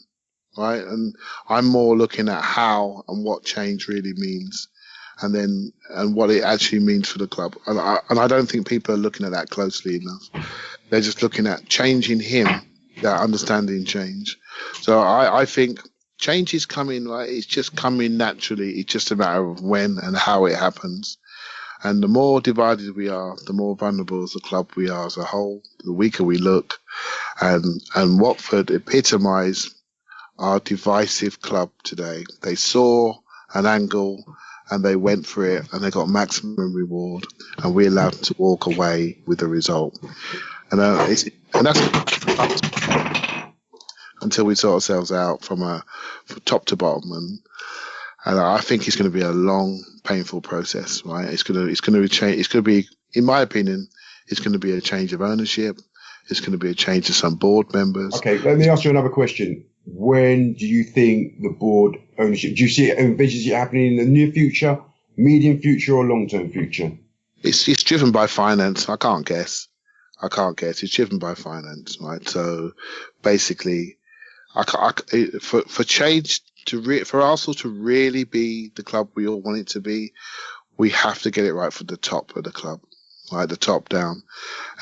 right? And I'm more looking at how and what change really means, and what it actually means for the club. And I don't think people are looking at that closely enough. They're just looking at changing him, that understanding change. So I think change is coming, right? It's just coming naturally. It's just a matter of when and how it happens. And the more divided we are, the more vulnerable as a club we are as a whole, the weaker we look. And Watford epitomise our divisive club today. They saw an angle and they went for it and they got maximum reward and we allowed them to walk away with the result. And that's until we sort ourselves out from top to bottom, and I think it's going to be a long, painful process, right? It's going to change. It's going to be, in my opinion, it's going to be a change of ownership. It's going to be a change of some board members. Okay, let me ask you another question. When do you think the board ownership? Do you see it envisages it happening in the near future, medium future, or long-term future? It's driven by finance. I can't guess. It's driven by finance, right? So basically, for change for Arsenal to really be the club we all want it to be, we have to get it right from the top of the club, right? The top down.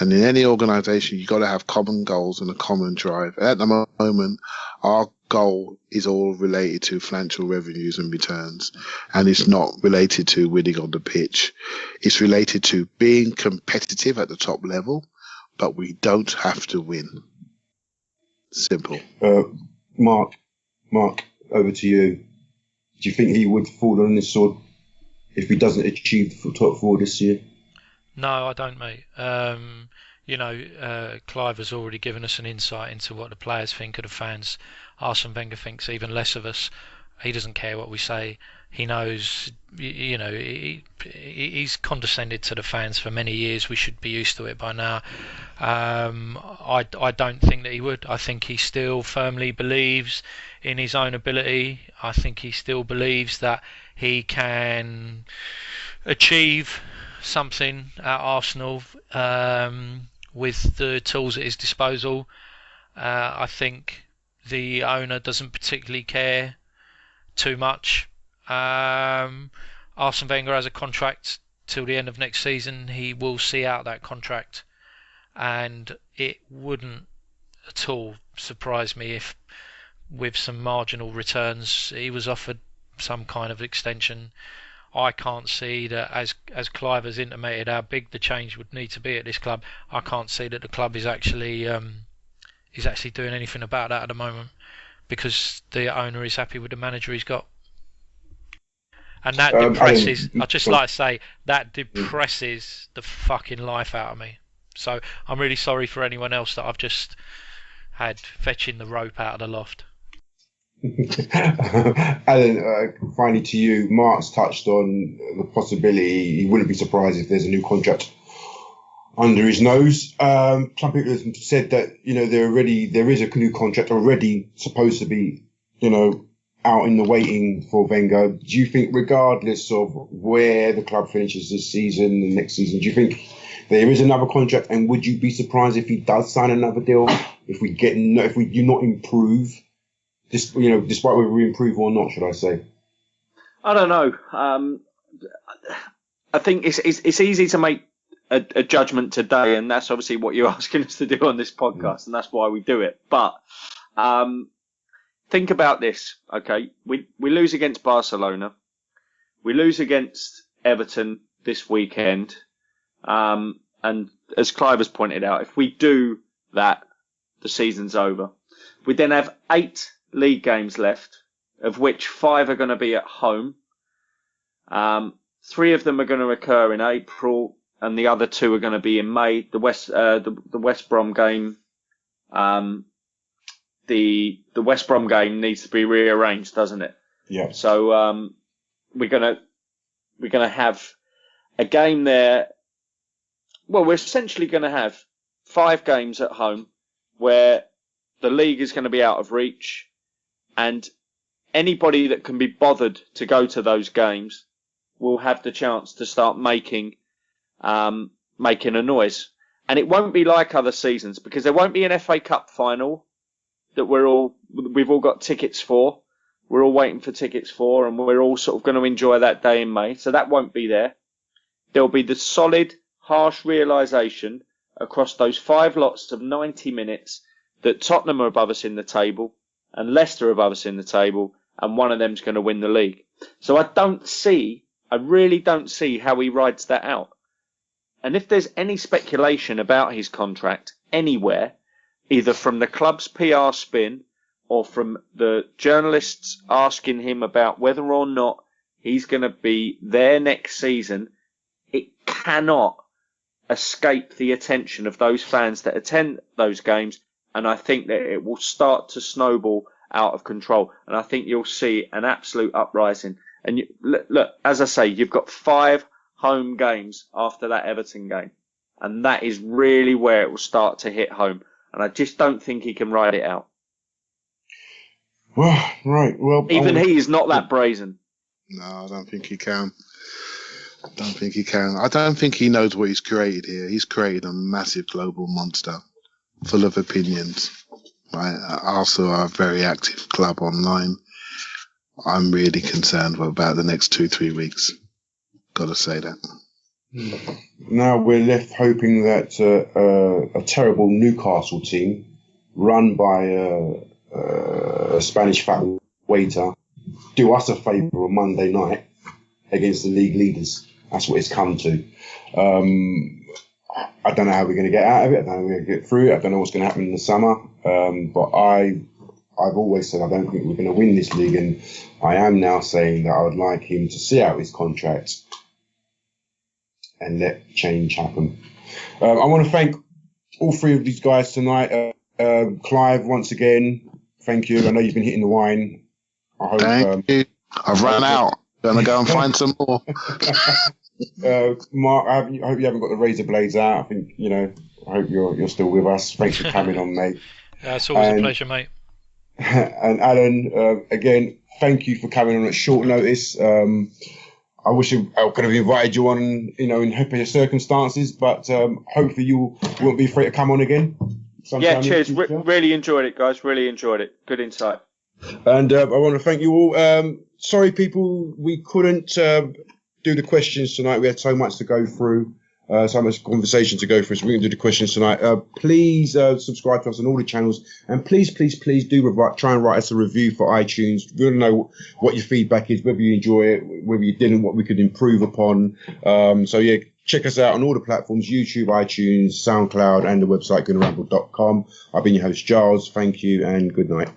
And in any organisation, you've got to have common goals and a common drive. At the moment, our goal is all related to financial revenues and returns, and it's not related to winning on the pitch. It's related to being competitive at the top level, but we don't have to win. Simple. Mark, over to you. Do you think he would fall on his sword if he doesn't achieve the top 4 this year? No, I don't, mate. Clive has already given us an insight into what the players think of the fans. Arsene Wenger thinks even less of us. He doesn't care what we say. He knows, he's condescended to the fans for many years. We should be used to it by now. I don't think that he would. I think he still firmly believes in his own ability. I think he still believes that he can achieve something at Arsenal with the tools at his disposal. I think the owner doesn't particularly care too much. Arsene Wenger has a contract till the end of next season. He will see out that contract, and it wouldn't at all surprise me if, with some marginal returns, he was offered some kind of extension. I can't see that, as Clive has intimated how big the change would need to be at this club. I can't see that the club is actually doing anything about that at the moment, because the owner is happy with the manager he's got. And that depresses, I'd just like to say, that depresses the fucking life out of me. So I'm really sorry for anyone else that I've just had fetching the rope out of the loft. Alan, finally to you. Mark's touched on the possibility he wouldn't be surprised if there's a new contract under his nose. Some people have said that there is a new contract already supposed to be out in the waiting for Wenger. Do you think, regardless of where the club finishes this season and next season, do you think there is another contract? And would you be surprised if he does sign another deal? If we do not improve, despite whether we improve or not, should I say? I don't know. I think it's easy to make a judgment today, and that's obviously what you're asking us to do on this podcast, and that's why we do it. But think about this, okay? We lose against Barcelona. We lose against Everton this weekend. And as Clive has pointed out, if we do that, the season's over. We then have 8 league games left, of which 5 are going to be at home. 3 of them are going to occur in April, and the other 2 are going to be in May. The West Brom game, the West Brom game needs to be rearranged, doesn't it? Yeah. So we're gonna have a game there. Well, we're essentially going to have 5 games at home where the league is going to be out of reach, and anybody that can be bothered to go to those games will have the chance to start making a noise. And it won't be like other seasons, because there won't be an FA Cup final that we've all got tickets for. We're all waiting for tickets for, and we're all sort of going to enjoy that day in May. So that won't be there. There'll be the solid, harsh realisation across those 5 lots of 90 minutes that Tottenham are above us in the table and Leicester are above us in the table, and one of them's going to win the league. So I really don't see how he rides that out. And if there's any speculation about his contract anywhere, either from the club's PR spin or from the journalists asking him about whether or not he's going to be there next season, it cannot escape the attention of those fans that attend those games. And I think that it will start to snowball out of control. And I think you'll see an absolute uprising. And look, as I say, you've got 5 home games after that Everton game. And that is really where it will start to hit home. And I just don't think he can ride it out. Well, right. Well, even he is not that brazen. No, I don't think he can. I don't think he knows what he's created here. He's created a massive global monster full of opinions. Right? Also, a very active club online. I'm really concerned about the next 2-3 weeks. Got to say that. Now we're left hoping that a terrible Newcastle team run by a Spanish fat waiter do us a favour on Monday night against the league leaders. That's what it's come to. I don't know how we're going to get out of it. I don't know how we're going to get through it. I don't know what's going to happen in the summer. But I've always said I don't think we're going to win this league, and I am now saying that I would like him to see out his contract and let change happen. I want to thank all 3 of these guys tonight. Clive, once again, thank you. I know you've been hitting the wine. I hope, thank you. I've run out. Gonna go and find some more. Mark, I hope you haven't got the razor blades out. I think, I hope you're still with us. Thanks for coming on, mate. Yeah, it's always a pleasure, mate. And Alan, again, thank you for coming on at short notice. I wish I could have invited you on, in happier circumstances, but hopefully you won't be afraid to come on again. Yeah, cheers. Really enjoyed it, guys. Really enjoyed it. Good insight. And I want to thank you all. Sorry, people, we couldn't do the questions tonight. We had so much to go through, so much conversation to go through, so we can do the questions tonight. Please subscribe to us on all the channels, and please do try and write us a review for iTunes. We want to know what your feedback is, whether you enjoy it, whether you didn't, what we could improve upon. So yeah, check us out on all the platforms: YouTube, iTunes, SoundCloud, and the website goonerramble.com. I've been your host, Giles. Thank you and good night.